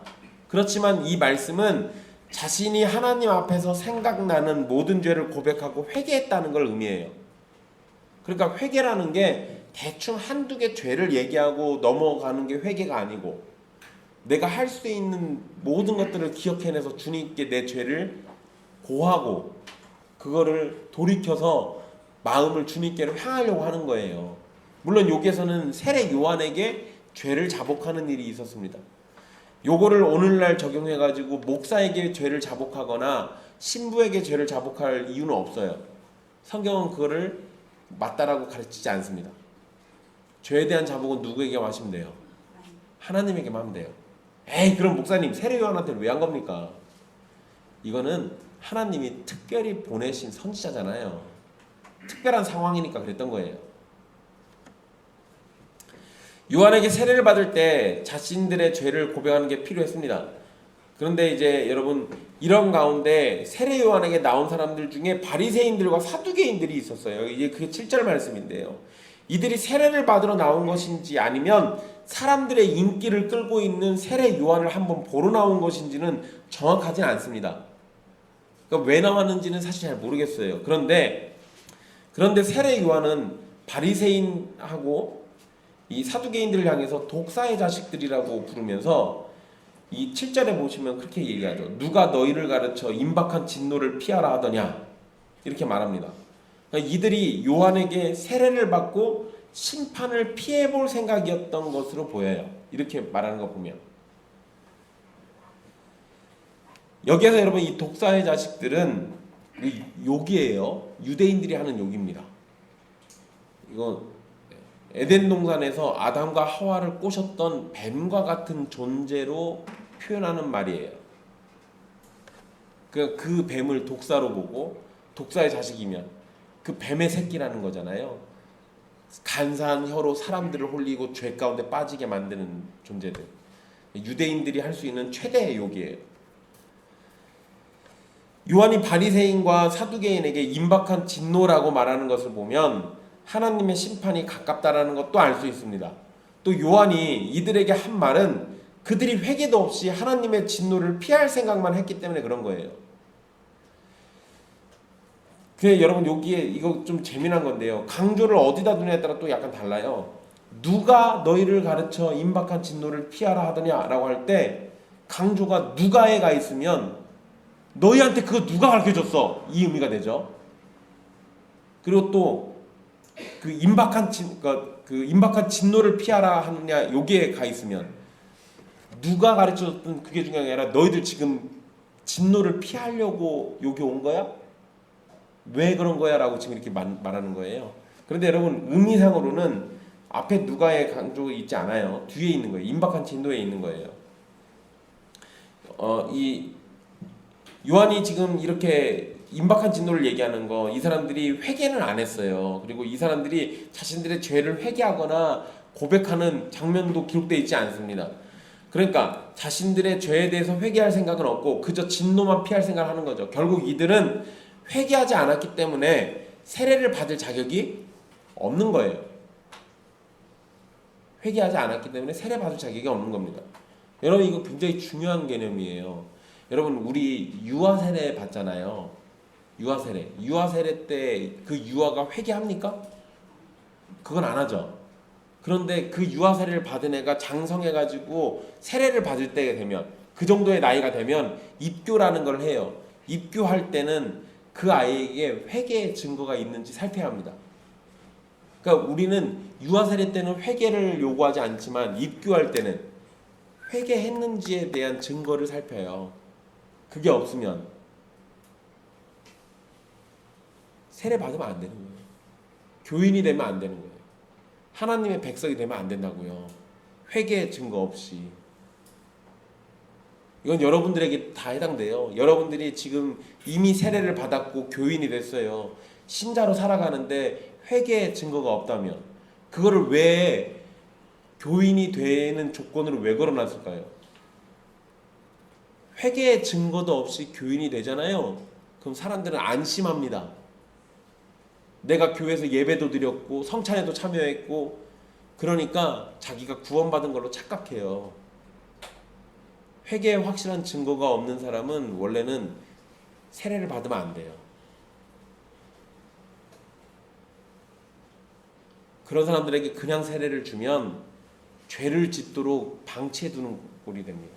그렇지만 이 말씀은 자신이 하나님 앞에서 생각나는 모든 죄를 고백하고 회개했다는 걸 의미해요. 그러니까 회개라는 게 대충 한두 개 죄를 얘기하고 넘어가는 게 회개가 아니고 내가 할 수 있는 모든 것들을 기억해내서 주님께 내 죄를 고하고 그거를 돌이켜서 마음을 주님께로 향하려고 하는 거예요. 물론 여기에서는 세례 요한에게 죄를 자복하는 일이 있었습니다. 요거를 오늘날 적용해가지고 목사에게 죄를 자복하거나 신부에게 죄를 자복할 이유는 없어요. 성경은 그거를 맞다라고 가르치지 않습니다. 죄에 대한 자복은 누구에게 하시면 돼요? 하나님에게만 하면 돼요. 에이, 그럼 목사님 세례 요한한테 왜 한 겁니까? 이거는 하나님이 특별히 보내신 선지자잖아요. 특별한 상황이니까 그랬던 거예요. 요한에게 세례를 받을 때 자신들의 죄를 고백하는 게 필요했습니다. 그런데 이제 여러분, 이런 가운데 세례 요한에게 나온 사람들 중에 바리새인들과 사두개인들이 있었어요. 이제 그게 7절 말씀인데요. 이들이 세례를 받으러 나온 것인지 아니면 사람들의 인기를 끌고 있는 세례 요한을 한번 보러 나온 것인지는 정확하진 않습니다. 그러니까 왜 나왔는지는 사실 잘 모르겠어요. 그런데 세례 요한은 바리새인하고 이 사두개인들을 향해서 독사의 자식들이라고 부르면서 이 7절에 보시면 그렇게 얘기하죠. 누가 너희를 가르쳐 임박한 진노를 피하라 하더냐, 이렇게 말합니다. 그러니까 이들이 요한에게 세례를 받고 심판을 피해볼 생각이었던 것으로 보여요. 이렇게 말하는 거 보면. 여기에서 여러분, 이 독사의 자식들은 욕이에요. 유대인들이 하는 욕입니다. 이거 에덴 동산에서 아담과 하와를 꼬셨던 뱀과 같은 존재로 표현하는 말이에요. 그 뱀을 독사로 보고 독사의 자식이면 그 뱀의 새끼라는 거잖아요. 간사한 혀로 사람들을 홀리고 죄 가운데 빠지게 만드는 존재들. 유대인들이 할 수 있는 최대의 욕이에요. 요한이 바리새인과 사두개인에게 임박한 진노라고 말하는 것을 보면 하나님의 심판이 가깝다라는 것도 알 수 있습니다. 또 요한이 이들에게 한 말은 그들이 회개도 없이 하나님의 진노를 피할 생각만 했기 때문에 그런 거예요. 그래 여러분 여기에 이거 좀 재미난 건데요. 강조를 어디다 두냐에 따라 또 약간 달라요. 누가 너희를 가르쳐 임박한 진노를 피하라 하더냐라고 할 때 강조가 누가에 가 있으면 너희한테 그거 누가 가르쳐줬어? 이 의미가 되죠. 그리고 또 그 임박한 진노를 피하라 하느냐 여기에 가 있으면 누가 가르쳐줬든 그게 중요한 게 아니라 너희들 지금 진노를 피하려고 여기 온 거야? 왜 그런 거야? 라고 지금 이렇게 말하는 거예요. 그런데 여러분 의미상으로는 앞에 누가의 강조 있지 않아요. 뒤에 있는 거예요. 임박한 진노에 있는 거예요. 이 요한이 지금 이렇게 임박한 진노를 얘기하는 거 이 사람들이 회개는 안 했어요. 그리고 이 사람들이 자신들의 죄를 회개하거나 고백하는 장면도 기록되어 있지 않습니다. 그러니까 자신들의 죄에 대해서 회개할 생각은 없고 그저 진노만 피할 생각을 하는 거죠. 결국 이들은 회개하지 않았기 때문에 세례를 받을 자격이 없는 거예요. 회개하지 않았기 때문에 세례 받을 자격이 없는 겁니다. 여러분 이거 굉장히 중요한 개념이에요. 여러분 우리 유아 세례 받잖아요. 유아 세례 때 그 유아가 회개합니까? 그건 안 하죠. 그런데 그 유아 세례를 받은 애가 장성해가지고 세례를 받을 때가 되면 그 정도의 나이가 되면 입교라는 걸 해요. 입교할 때는 그 아이에게 회개의 증거가 있는지 살펴야 합니다. 그러니까 우리는 유아 세례 때는 회개를 요구하지 않지만 입교할 때는 회개했는지에 대한 증거를 살펴요. 그게 없으면 세례 받으면 안 되는 거예요. 교인이 되면 안 되는 거예요. 하나님의 백성이 되면 안 된다고요. 회개의 증거 없이. 이건 여러분들에게 다 해당돼요. 여러분들이 지금 이미 세례를 받았고 교인이 됐어요. 신자로 살아가는데 회개의 증거가 없다면 그거를 왜 교인이 되는 조건으로 왜 걸어놨을까요? 회개의 증거도 없이 교인이 되잖아요. 그럼 사람들은 안심합니다. 내가 교회에서 예배도 드렸고 성찬에도 참여했고 그러니까 자기가 구원받은 걸로 착각해요. 회개의 확실한 증거가 없는 사람은 원래는 세례를 받으면 안 돼요. 그런 사람들에게 그냥 세례를 주면 죄를 짓도록 방치해 두는 꼴이 됩니다.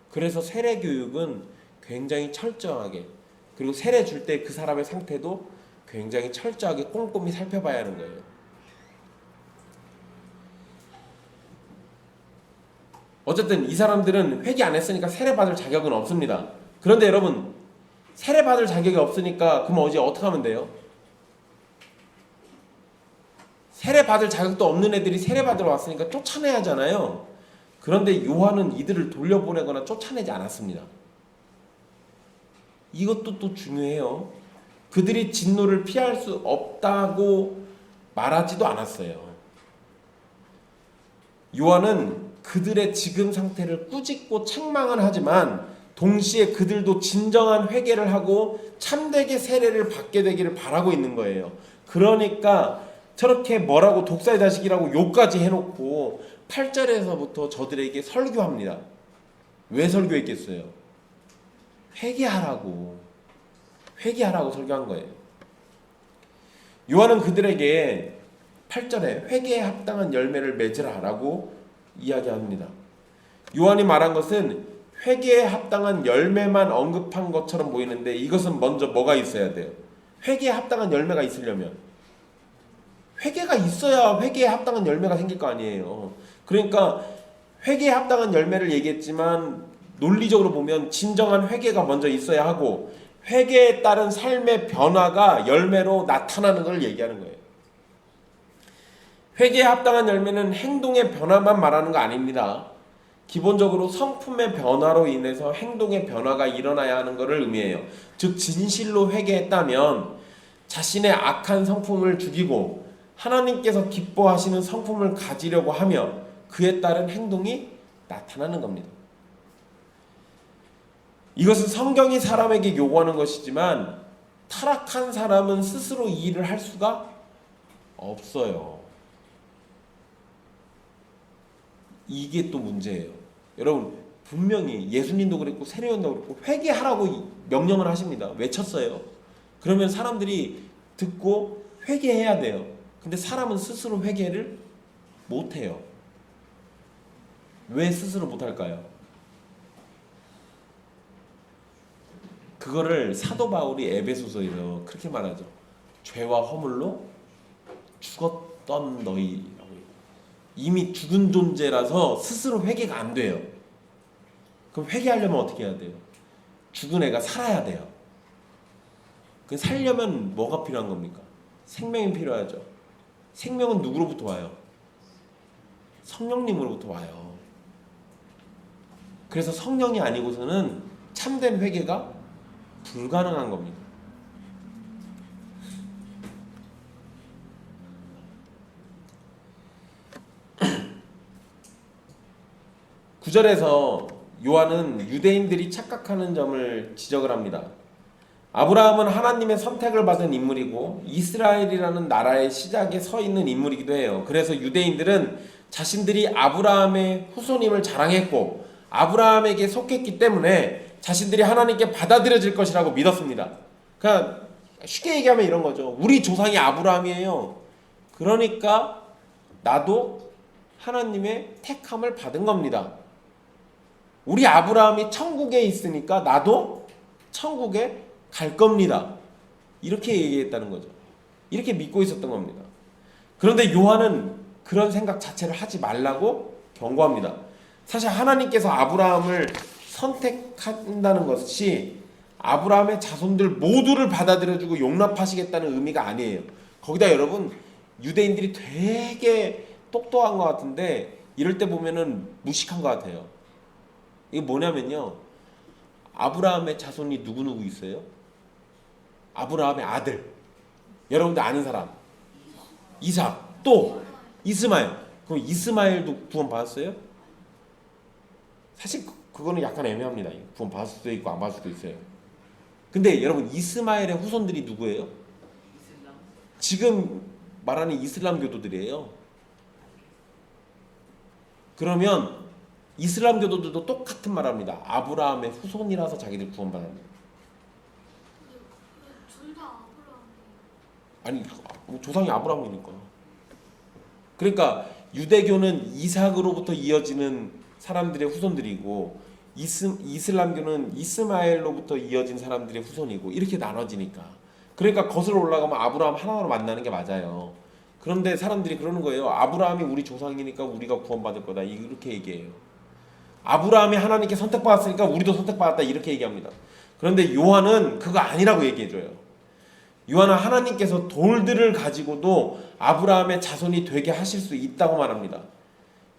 그래서 세례 교육은 굉장히 철저하게, 그리고 세례 줄 때 그 사람의 상태도 굉장히 철저하게 꼼꼼히 살펴봐야 하는 거예요. 어쨌든 이 사람들은 회개 안 했으니까 세례 받을 자격은 없습니다. 그런데 여러분 세례 받을 자격이 없으니까 그럼 어떻게 하면 돼요? 세례 받을 자격도 없는 애들이 세례 받으러 왔으니까 쫓아내야 하잖아요. 그런데 요한은 이들을 돌려보내거나 쫓아내지 않았습니다. 이것도 또 중요해요. 그들이 진노를 피할 수 없다고 말하지도 않았어요. 요한은 그들의 지금 상태를 꾸짖고 책망은 하지만 동시에 그들도 진정한 회개를 하고 참되게 세례를 받게 되기를 바라고 있는 거예요. 그러니까 저렇게 뭐라고 독사의 자식이라고 욕까지 해놓고 8절에서부터 저들에게 설교합니다. 왜 설교했겠어요? 회개하라고 설교한 거예요. 요한은 그들에게 8절에 회개에 합당한 열매를 맺으라라고 이야기합니다. 요한이 말한 것은 회개에 합당한 열매만 언급한 것처럼 보이는데 이것은 먼저 뭐가 있어야 돼요? 회개에 합당한 열매가 있으려면 회개가 있어야 회개에 합당한 열매가 생길 거 아니에요. 그러니까 회개에 합당한 열매를 얘기했지만 논리적으로 보면 진정한 회개가 먼저 있어야 하고 회개에 따른 삶의 변화가 열매로 나타나는 걸 얘기하는 거예요. 회개에 합당한 열매는 행동의 변화만 말하는 거 아닙니다. 기본적으로 성품의 변화로 인해서 행동의 변화가 일어나야 하는 것을 의미해요. 즉 진실로 회개했다면 자신의 악한 성품을 죽이고 하나님께서 기뻐하시는 성품을 가지려고 하며 그에 따른 행동이 나타나는 겁니다. 이것은 성경이 사람에게 요구하는 것이지만 타락한 사람은 스스로 이 일을 할 수가 없어요. 이게 또 문제예요. 여러분 분명히 예수님도 그랬고 세례요한도 그랬고 회개하라고 명령을 하십니다. 외쳤어요. 그러면 사람들이 듣고 회개해야 돼요. 근데 사람은 스스로 회개를 못해요. 왜 스스로 못할까요? 그거를 사도 바울이 에베소서에서 그렇게 말하죠. 죄와 허물로 죽었던 너희라고. 이미 죽은 존재라서 스스로 회개가 안 돼요. 그럼 회개하려면 어떻게 해야 돼요? 죽은 애가 살아야 돼요. 그 살려면 뭐가 필요한 겁니까? 생명이 필요하죠. 생명은 누구로부터 와요? 성령님으로부터 와요. 그래서 성령이 아니고서는 참된 회개가 불가능한 겁니다. 구절에서 요한은 유대인들이 착각하는 점을 지적을 합니다. 아브라함은 하나님의 선택을 받은 인물이고 이스라엘이라는 나라의 시작에 서 있는 인물이기도 해요. 그래서 유대인들은 자신들이 아브라함의 후손임을 자랑했고 아브라함에게 속했기 때문에 자신들이 하나님께 받아들여질 것이라고 믿었습니다. 그러니까 쉽게 얘기하면 이런 거죠. 우리 조상이 아브라함이에요. 그러니까 나도 하나님의 택함을 받은 겁니다. 우리 아브라함이 천국에 있으니까 나도 천국에 갈 겁니다. 이렇게 얘기했다는 거죠. 이렇게 믿고 있었던 겁니다. 그런데 요한은 그런 생각 자체를 하지 말라고 경고합니다. 사실 하나님께서 아브라함을 선택한다는 것이 아브라함의 자손들 모두를 받아들여주고 용납하시겠다는 의미가 아니에요. 거기다 여러분 유대인들이 되게 똑똑한 것 같은데 이럴 때 보면은 무식한 것 같아요. 이게 뭐냐면요, 아브라함의 자손이 누구누구 있어요? 아브라함의 아들, 여러분들 아는 사람 이삭, 또 이스마엘. 그럼 이스마엘도 구원 받았어요? 사실 그거는 약간 애매합니다. 구원 받을 수도 있고 안 받을 수도 있어요. 근데 여러분 이스마엘의 후손들이 누구예요? 지금 말하는 이슬람 교도들이에요. 그러면 이슬람 교도들도 똑같은 말 합니다. 아브라함의 후손이라서 자기들 구원받았는데. 둘 다 아브라함이에요. 아니 조상이 아브라함이니까. 그러니까 유대교는 이삭으로부터 이어지는 사람들의 후손들이고 이슬람교는 이스마엘로부터 이어진 사람들의 후손이고 이렇게 나눠지니까. 그러니까 거슬러 올라가면 아브라함 하나로 만나는 게 맞아요. 그런데 사람들이 그러는 거예요. 아브라함이 우리 조상이니까 우리가 구원받을 거다 이렇게 얘기해요. 아브라함이 하나님께 선택받았으니까 우리도 선택받았다 이렇게 얘기합니다. 그런데 요한은 그거 아니라고 얘기해줘요. 요한은 하나님께서 돌들을 가지고도 아브라함의 자손이 되게 하실 수 있다고 말합니다.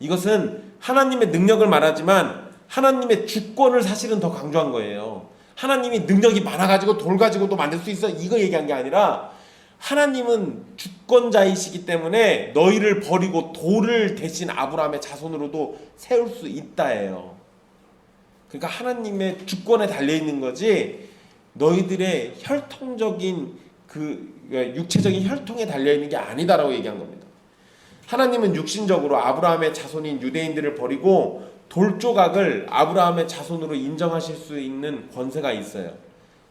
이것은 하나님의 능력을 말하지만 하나님의 주권을 사실은 더 강조한 거예요. 하나님이 능력이 많아가지고 돌 가지고도 만들 수 있어 이거 얘기한 게 아니라 하나님은 주권자이시기 때문에 너희를 버리고 돌을 대신 아브라함의 자손으로도 세울 수 있다예요. 그러니까 하나님의 주권에 달려있는 거지 너희들의 혈통적인 그 육체적인 혈통에 달려있는 게 아니다라고 얘기한 겁니다. 하나님은 육신적으로 아브라함의 자손인 유대인들을 버리고 돌 조각을 아브라함의 자손으로 인정하실 수 있는 권세가 있어요.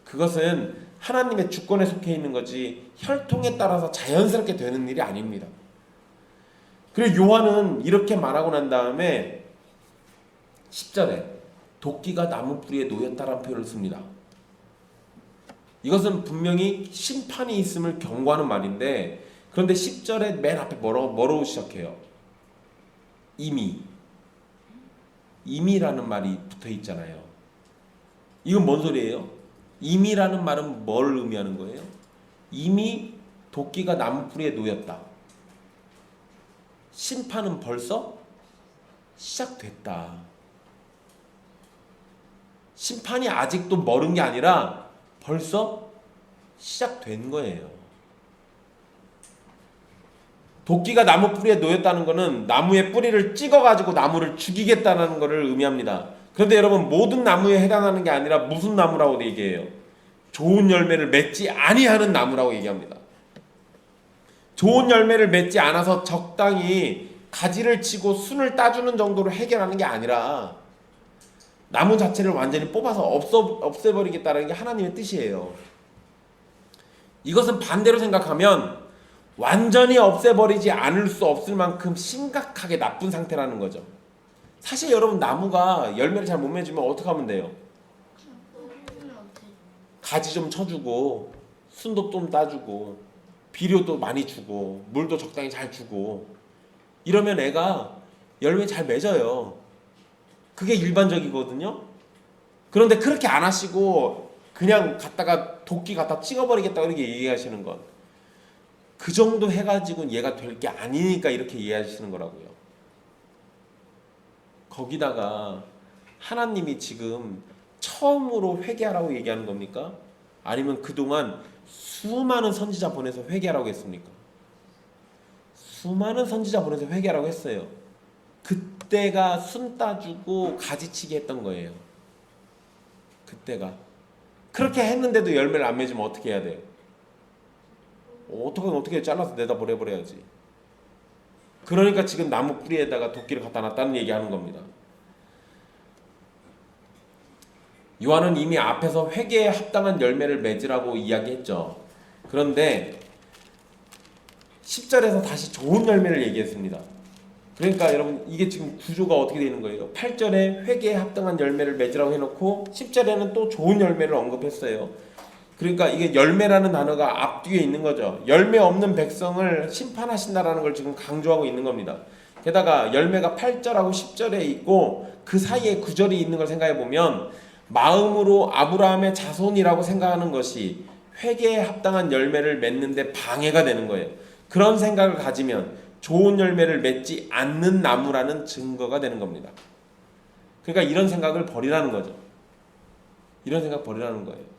그것은 하나님의 주권에 속해 있는 거지 혈통에 따라서 자연스럽게 되는 일이 아닙니다. 그리고 요한은 이렇게 말하고 난 다음에 10절에 도끼가 나무 뿌리에 놓였다라는 표현을 씁니다. 이것은 분명히 심판이 있음을 경고하는 말인데 그런데 10절에 맨 앞에 뭐라고 시작해요? 이미라는 말이 붙어 있잖아요. 이건 뭔 소리예요? 이미라는 말은 뭘 의미하는 거예요? 이미 도끼가 나무뿌리에 놓였다. 심판은 벌써 시작됐다. 심판이 아직도 멀은 게 아니라 벌써 시작된 거예요. 도끼가 나무 뿌리에 놓였다는 것은 나무의 뿌리를 찍어가지고 나무를 죽이겠다는 것을 의미합니다. 그런데 여러분, 모든 나무에 해당하는 게 아니라 무슨 나무라고 얘기해요? 좋은 열매를 맺지 아니하는 나무라고 얘기합니다. 좋은 열매를 맺지 않아서 적당히 가지를 치고 순을 따주는 정도로 해결하는 게 아니라 나무 자체를 완전히 뽑아서 없애버리겠다는 게 하나님의 뜻이에요. 이것은 반대로 생각하면 완전히 없애버리지 않을 수 없을 만큼 심각하게 나쁜 상태라는 거죠. 사실 여러분, 나무가 열매를 잘 못 맺으면 어떻게 하면 돼요? 가지 좀 쳐주고 순도 좀 따주고 비료도 많이 주고 물도 적당히 잘 주고 이러면 애가 열매 잘 맺어요. 그게 일반적이거든요. 그런데 그렇게 안 하시고 그냥 갖다가 도끼 갖다 찍어버리겠다 이렇게 얘기하시는 건 그 정도 해가지고는 얘가 될 게 아니니까 이렇게 이해하시는 거라고요. 거기다가 하나님이 지금 처음으로 회개하라고 얘기하는 겁니까? 아니면 그동안 수많은 선지자 보내서 회개하라고 했습니까? 수많은 선지자 보내서 회개하라고 했어요. 그때가 순 따주고 가지치기 했던 거예요. 그때가. 그렇게 했는데도 열매를 안 맺으면 어떻게 해야 돼요? 어떻게 잘라서 내다 버려야지. 그러니까 지금 나무 뿌리에다가 도끼를 갖다 놨다는 얘기하는 겁니다. 요한은 이미 앞에서 회개에 합당한 열매를 맺으라고 이야기했죠. 그런데 10절에서 다시 좋은 열매를 얘기했습니다. 그러니까 여러분, 이게 지금 구조가 어떻게 되는 거예요? 8절에 회개에 합당한 열매를 맺으라고 해놓고 10절에는 또 좋은 열매를 언급했어요. 그러니까 이게 열매라는 단어가 앞뒤에 있는 거죠. 열매 없는 백성을 심판하신다라는 걸 지금 강조하고 있는 겁니다. 게다가 열매가 8절하고 10절에 있고 그 사이에 9절이 있는 걸 생각해 보면 마음으로 아브라함의 자손이라고 생각하는 것이 회개에 합당한 열매를 맺는데 방해가 되는 거예요. 그런 생각을 가지면 좋은 열매를 맺지 않는 나무라는 증거가 되는 겁니다. 그러니까 이런 생각을 버리라는 거죠. 이런 생각 버리라는 거예요.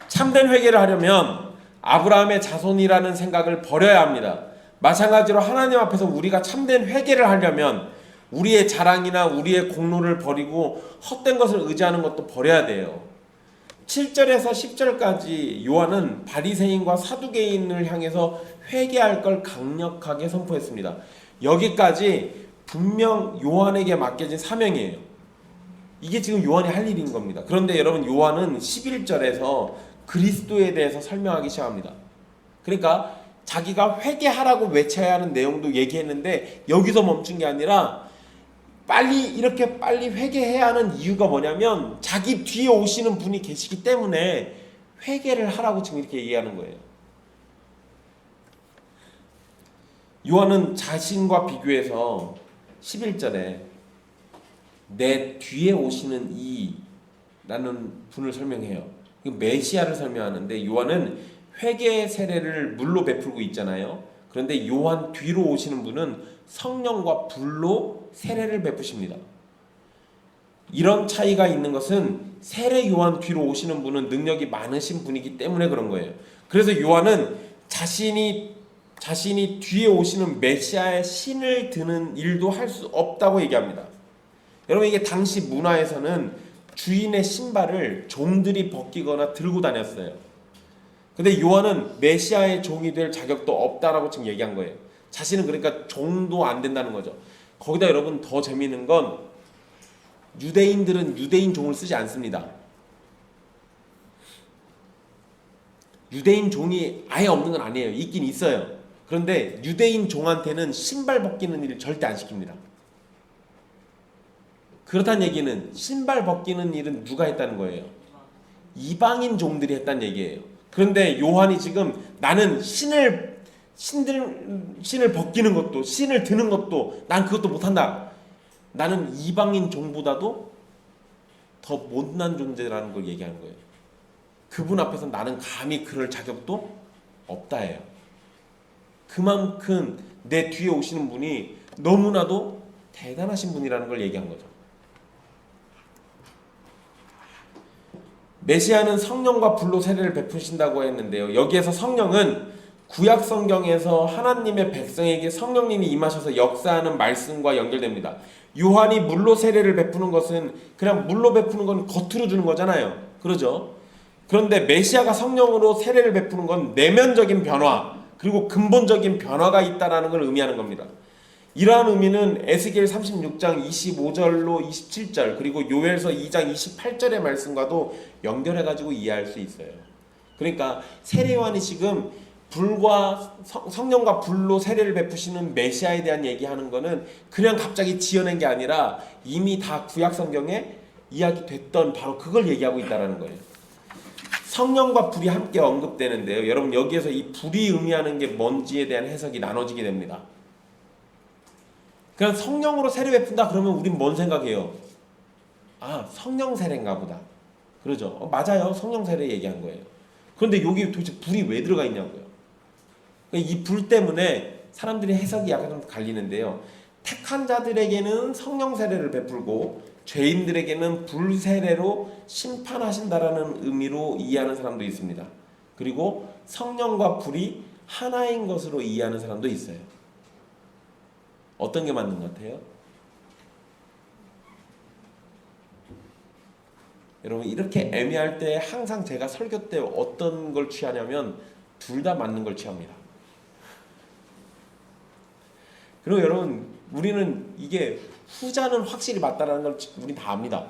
참된 회개를 하려면 아브라함의 자손이라는 생각을 버려야 합니다. 마찬가지로 하나님 앞에서 우리가 참된 회개를 하려면 우리의 자랑이나 우리의 공로를 버리고 헛된 것을 의지하는 것도 버려야 돼요. 7절에서 10절까지 요한은 바리새인과 사두개인을 향해서 회개할 걸 강력하게 선포했습니다. 여기까지 분명 요한에게 맡겨진 사명이에요. 이게 지금 요한이 할 일인 겁니다. 그런데 여러분, 요한은 11절에서 그리스도에 대해서 설명하기 시작합니다. 그러니까 자기가 회개하라고 외쳐야 하는 내용도 얘기했는데 여기서 멈춘 게 아니라 이렇게 빨리 회개해야 하는 이유가 뭐냐면 자기 뒤에 오시는 분이 계시기 때문에 회개를 하라고 지금 이렇게 얘기하는 거예요. 요한은 자신과 비교해서 11절에 내 뒤에 오시는 이라는 분을 설명해요. 메시아를 설명하는데 요한은 회개의 세례를 물로 베풀고 있잖아요. 그런데 요한 뒤로 오시는 분은 성령과 불로 세례를 베푸십니다. 이런 차이가 있는 것은 세례 요한 뒤로 오시는 분은 능력이 많으신 분이기 때문에 그런 거예요. 그래서 요한은 자신이 뒤에 오시는 메시아의 신을 드는 일도 할 수 없다고 얘기합니다. 여러분, 이게 당시 문화에서는 주인의 신발을 종들이 벗기거나 들고 다녔어요. 근데 요한은 메시아의 종이 될 자격도 없다라고 지금 얘기한 거예요. 자신은 그러니까 종도 안 된다는 거죠. 거기다 여러분, 더 재미있는 건 유대인들은 유대인 종을 쓰지 않습니다. 유대인 종이 아예 없는 건 아니에요. 있긴 있어요. 그런데 유대인 종한테는 신발 벗기는 일을 절대 안 시킵니다. 그렇다는 얘기는 신발 벗기는 일은 누가 했다는 거예요? 이방인 종들이 했다는 얘기예요. 그런데 요한이 지금 나는 신을 벗기는 것도, 신을 드는 것도 난 그것도 못한다. 나는 이방인 종보다도 더 못난 존재라는 걸 얘기하는 거예요. 그분 앞에서 나는 감히 그럴 자격도 없다예요. 그만큼 내 뒤에 오시는 분이 너무나도 대단하신 분이라는 걸 얘기한 거죠. 메시아는 성령과 불로 세례를 베푸신다고 했는데요. 여기에서 성령은 구약 성경에서 하나님의 백성에게 성령님이 임하셔서 역사하는 말씀과 연결됩니다. 요한이 물로 세례를 베푸는 것은 그냥 물로 베푸는 건 겉으로 주는 거잖아요. 그러죠? 그런데 메시아가 성령으로 세례를 베푸는 건 내면적인 변화 그리고 근본적인 변화가 있다라는 걸 의미하는 겁니다. 이러한 의미는 에스겔 36장 25절로 27절 그리고 요엘서 2장 28절의 말씀과도 연결해가지고 이해할 수 있어요. 그러니까 세례요한이 지금 불과 성령과 불로 세례를 베푸시는 메시아에 대한 얘기하는 거는 그냥 갑자기 지어낸 게 아니라 이미 다 구약 성경에 이야기됐던 바로 그걸 얘기하고 있다는 거예요. 성령과 불이 함께 언급되는데요. 여러분 여기에서 이 불이 의미하는 게 뭔지에 대한 해석이 나눠지게 됩니다. 그냥 성령으로 세례 베푼다 그러면 우린 뭔 생각해요? 아, 성령 세례인가 보다. 그러죠? 맞아요. 성령 세례 얘기한 거예요. 그런데 여기 도대체 불이 왜 들어가 있냐고요. 이 불 때문에 사람들이 해석이 약간 좀 갈리는데요. 택한 자들에게는 성령 세례를 베풀고 죄인들에게는 불 세례로 심판하신다라는 의미로 이해하는 사람도 있습니다. 그리고 성령과 불이 하나인 것으로 이해하는 사람도 있어요. 어떤 게 맞는 것 같아요? 여러분 이렇게 애매할 때 항상 제가 설교 때 어떤 걸 취하냐면 둘 다 맞는 걸 취합니다. 그리고 여러분 우리는 이게 후자는 확실히 맞다라는 걸 우린 다 압니다.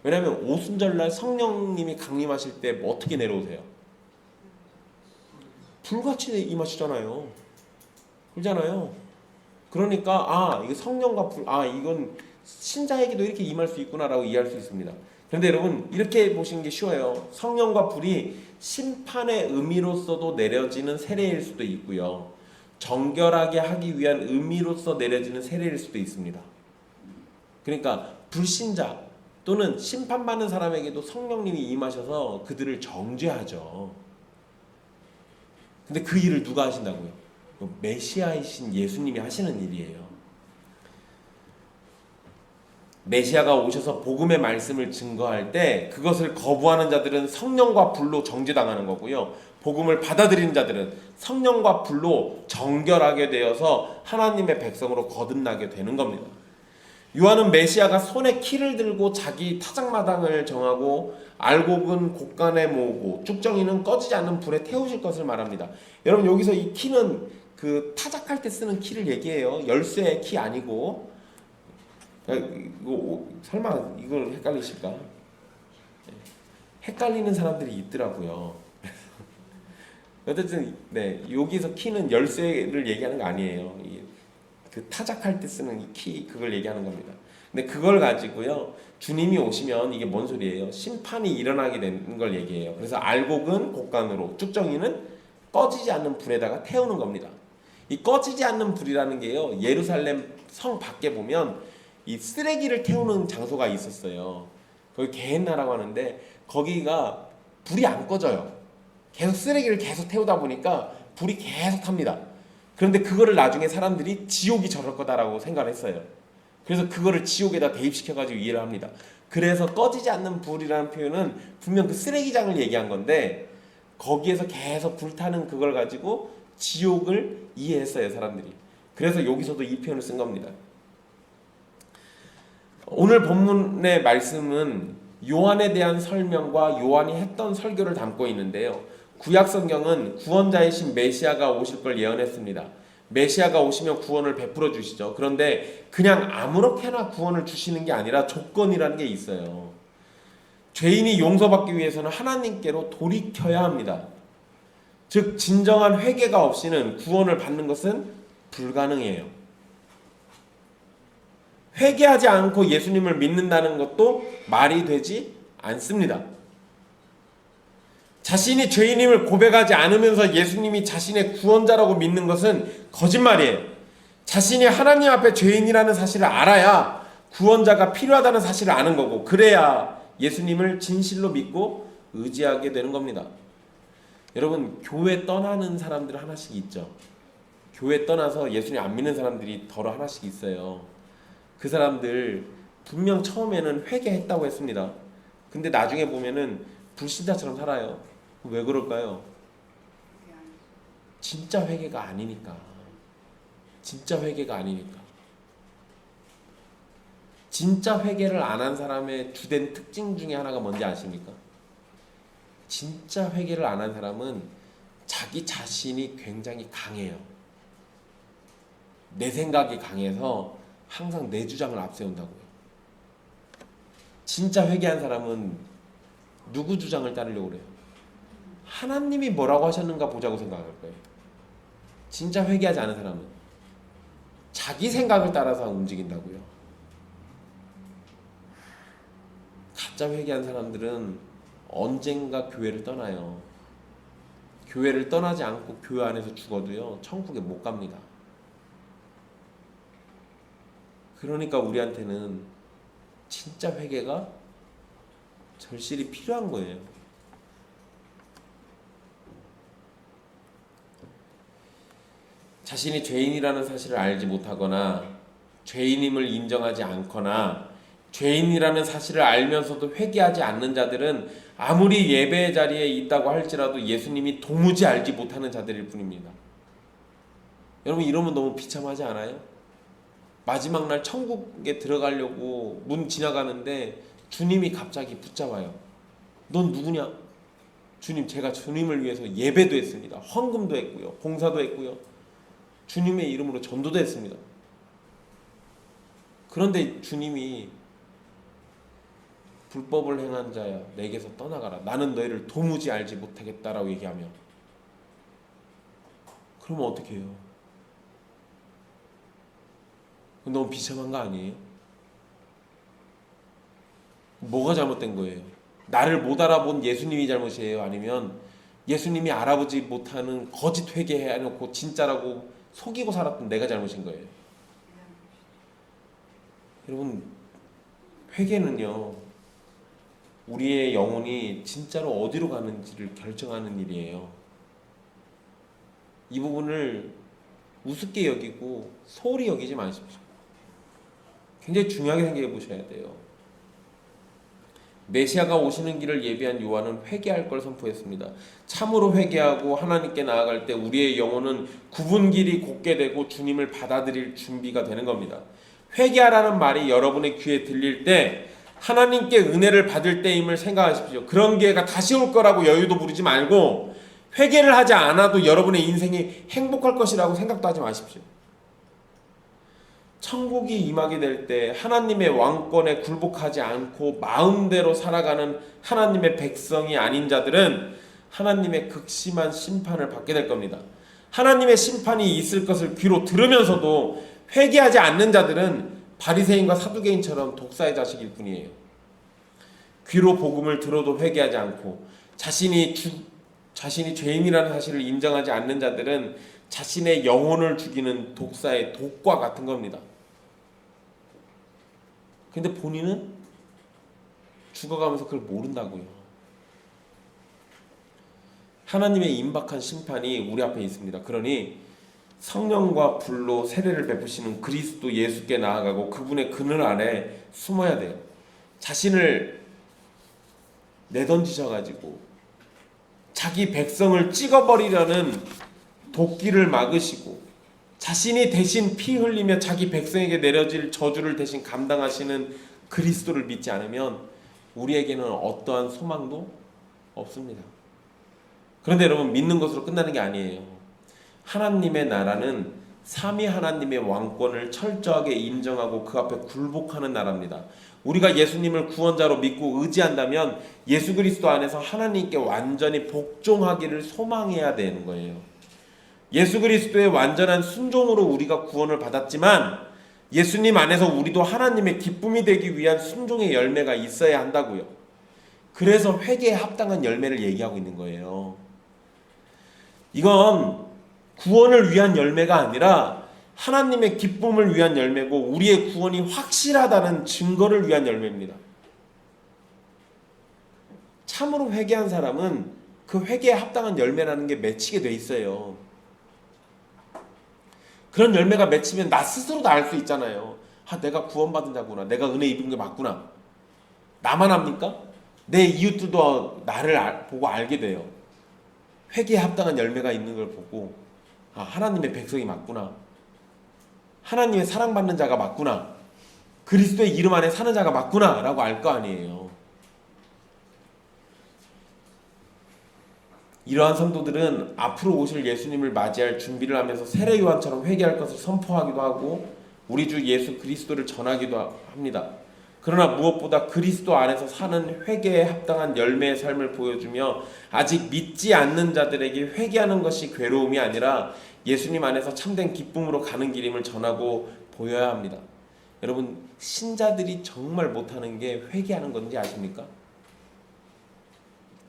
왜냐하면 오순절날 성령님이 강림하실 때 뭐 어떻게 내려오세요? 불같이 임하시잖아요. 그러잖아요. 그러니까 아 이거 성령과 불, 아 이건 신자에게도 이렇게 임할 수 있구나라고 이해할 수 있습니다. 그런데 여러분 이렇게 보시는 게 쉬워요. 성령과 불이 심판의 의미로서도 내려지는 세례일 수도 있고요. 정결하게 하기 위한 의미로서 내려지는 세례일 수도 있습니다. 그러니까 불신자 또는 심판받는 사람에게도 성령님이 임하셔서 그들을 정죄하죠. 근데 그 일을 누가 하신다고요? 메시아이신 예수님이 하시는 일이에요. 메시아가 오셔서 복음의 말씀을 증거할 때 그것을 거부하는 자들은 성령과 불로 정죄당하는 거고요. 복음을 받아들이는 자들은 성령과 불로 정결하게 되어서 하나님의 백성으로 거듭나게 되는 겁니다. 요한은 메시아가 손에 키를 들고 자기 타작마당을 정하고 알곡은 곡간에 모으고 쭉정이는 꺼지지 않는 불에 태우실 것을 말합니다. 여러분 여기서 이 키는 그 타작할 때 쓰는 키를 얘기해요. 열쇠의 키 아니고. 이거 설마 이걸 헷갈리실까? 헷갈리는 사람들이 있더라고요. 어쨌든 네 여기서 키는 열쇠를 얘기하는 거 아니에요. 그 타작할 때 쓰는 이 키 그걸 얘기하는 겁니다. 근데 그걸 가지고요 주님이 오시면 이게 뭔 소리예요? 심판이 일어나게 되는 걸 얘기해요. 그래서 알곡은 곡간으로 쭉정이는 꺼지지 않는 불에다가 태우는 겁니다. 이 꺼지지 않는 불이라는 게요 예루살렘 성 밖에 보면 이 쓰레기를 태우는 장소가 있었어요. 거기 게헨나라고 하는데 거기가 불이 안 꺼져요. 계속 쓰레기를 계속 태우다 보니까 불이 계속 탑니다. 그런데 그거를 나중에 사람들이 지옥이 저럴 거다라고 생각을 했어요. 그래서 그거를 지옥에다 대입시켜가지고 이해를 합니다. 그래서 꺼지지 않는 불이라는 표현은 분명 그 쓰레기장을 얘기한 건데 거기에서 계속 불타는 그걸 가지고 지옥을 이해했어요 사람들이. 그래서 여기서도 이 표현을 쓴 겁니다. 오늘 본문의 말씀은 요한에 대한 설명과 요한이 했던 설교를 담고 있는데요. 구약 성경은 구원자이신 메시아가 오실 걸 예언했습니다. 메시아가 오시면 구원을 베풀어 주시죠. 그런데 그냥 아무렇게나 구원을 주시는 게 아니라 조건이라는 게 있어요. 죄인이 용서받기 위해서는 하나님께로 돌이켜야 합니다. 즉 진정한 회개가 없이는 구원을 받는 것은 불가능해요. 회개하지 않고 예수님을 믿는다는 것도 말이 되지 않습니다. 자신이 죄인임을 고백하지 않으면서 예수님이 자신의 구원자라고 믿는 것은 거짓말이에요. 자신이 하나님 앞에 죄인이라는 사실을 알아야 구원자가 필요하다는 사실을 아는 거고 그래야 예수님을 진실로 믿고 의지하게 되는 겁니다. 여러분 교회 떠나는 사람들 하나씩 있죠. 교회 떠나서 예수님 안 믿는 사람들이 더러 하나씩 있어요. 그 사람들 분명 처음에는 회개했다고 했습니다. 근데 나중에 보면은 불신자처럼 살아요. 왜 그럴까요? 진짜 회개가 아니니까. 진짜 회개가 아니니까. 진짜 회개를 안 한 사람의 주된 특징 중에 하나가 뭔지 아십니까? 진짜 회개를 안 한 사람은 자기 자신이 굉장히 강해요. 내 생각이 강해서 항상 내 주장을 앞세운다고요. 진짜 회개한 사람은 누구 주장을 따르려고 그래요? 하나님이 뭐라고 하셨는가 보자고 생각할 거예요. 진짜 회개하지 않은 사람은 자기 생각을 따라서 움직인다고요. 가짜 회개한 사람들은 언젠가 교회를 떠나요. 교회를 떠나지 않고 교회 안에서 죽어도요, 천국에 못 갑니다. 그러니까 우리한테는 진짜 회개가 절실히 필요한 거예요. 자신이 죄인이라는 사실을 알지 못하거나 죄인임을 인정하지 않거나 죄인이라는 사실을 알면서도 회개하지 않는 자들은 아무리 예배의 자리에 있다고 할지라도 예수님이 도무지 알지 못하는 자들일 뿐입니다. 여러분, 이러면 너무 비참하지 않아요? 마지막 날 천국에 들어가려고 문 지나가는데 주님이 갑자기 붙잡아요. 넌 누구냐? 주님, 제가 주님을 위해서 예배도 했습니다. 헌금도 했고요. 봉사도 했고요. 주님의 이름으로 전도도 했습니다. 그런데 주님이 불법을 행한 자야, 내게서 떠나가라. 나는 너희를 도무지 알지 못하겠다라고 얘기하면 그러면 어떻게 해요? 너무 비참한 거 아니에요? 뭐가 잘못된 거예요? 나를 못 알아본 예수님이 잘못이에요? 아니면 예수님이 알아보지 못하는 거짓 회개해놓고 진짜라고 속이고 살았던 내가 잘못인 거예요? 여러분, 회개는요, 우리의 영혼이 진짜로 어디로 가는지를 결정하는 일이에요. 이 부분을 우습게 여기고 소홀히 여기지 마십시오. 굉장히 중요하게 생각해 보셔야 돼요. 메시아가 오시는 길을 예비한 요한은 회개할 걸 선포했습니다. 참으로 회개하고 하나님께 나아갈 때 우리의 영혼은 굽은 길이 곧게 되고 주님을 받아들일 준비가 되는 겁니다. 회개하라는 말이 여러분의 귀에 들릴 때 하나님께 은혜를 받을 때임을 생각하십시오. 그런 기회가 다시 올 거라고 여유도 부리지 말고 회개를 하지 않아도 여러분의 인생이 행복할 것이라고 생각도 하지 마십시오. 천국이 임하게 될 때 하나님의 왕권에 굴복하지 않고 마음대로 살아가는 하나님의 백성이 아닌 자들은 하나님의 극심한 심판을 받게 될 겁니다. 하나님의 심판이 있을 것을 귀로 들으면서도 회개하지 않는 자들은 바리새인과 사두개인처럼 독사의 자식일 뿐이에요. 귀로 복음을 들어도 회개하지 않고 자신이 죄인이라는 사실을 인정하지 않는 자들은 자신의 영혼을 죽이는 독사의 독과 같은 겁니다. 근데 본인은 죽어가면서 그걸 모른다고요. 하나님의 임박한 심판이 우리 앞에 있습니다. 그러니 성령과 불로 세례를 베푸시는 그리스도 예수께 나아가고 그분의 그늘 아래 숨어야 돼요. 자신을 내던지셔가지고 자기 백성을 찍어버리려는 도끼를 막으시고 자신이 대신 피 흘리며 자기 백성에게 내려질 저주를 대신 감당하시는 그리스도를 믿지 않으면 우리에게는 어떠한 소망도 없습니다. 그런데 여러분, 믿는 것으로 끝나는 게 아니에요. 하나님의 나라는 삼위 하나님의 왕권을 철저하게 인정하고 그 앞에 굴복하는 나라입니다. 우리가 예수님을 구원자로 믿고 의지한다면 예수 그리스도 안에서 하나님께 완전히 복종하기를 소망해야 되는 거예요. 예수 그리스도의 완전한 순종으로 우리가 구원을 받았지만 예수님 안에서 우리도 하나님의 기쁨이 되기 위한 순종의 열매가 있어야 한다고요. 그래서 회개에 합당한 열매를 얘기하고 있는 거예요. 이건 구원을 위한 열매가 아니라 하나님의 기쁨을 위한 열매고 우리의 구원이 확실하다는 증거를 위한 열매입니다. 참으로 회개한 사람은 그 회개에 합당한 열매라는 게 맺히게 돼 있어요. 그런 열매가 맺히면 나 스스로도 알 수 있잖아요. 내가 구원받은 자구나. 내가 은혜 입은 게 맞구나. 나만 합니까? 내 이웃들도 나를 보고 알게 돼요. 회개에 합당한 열매가 있는 걸 보고 아, 하나님의 백성이 맞구나. 하나님의 사랑받는 자가 맞구나. 그리스도의 이름 안에 사는 자가 맞구나 라고 알 거 아니에요. 이러한 성도들은 앞으로 오실 예수님을 맞이할 준비를 하면서 세례 요한처럼 회개할 것을 선포하기도 하고 우리 주 예수 그리스도를 전하기도 합니다. 그러나 무엇보다 그리스도 안에서 사는 회개에 합당한 열매의 삶을 보여주며 아직 믿지 않는 자들에게 회개하는 것이 괴로움이 아니라 예수님 안에서 참된 기쁨으로 가는 길임을 전하고 보여야 합니다. 여러분, 신자들이 정말 못하는 게 회개하는 건지 아십니까?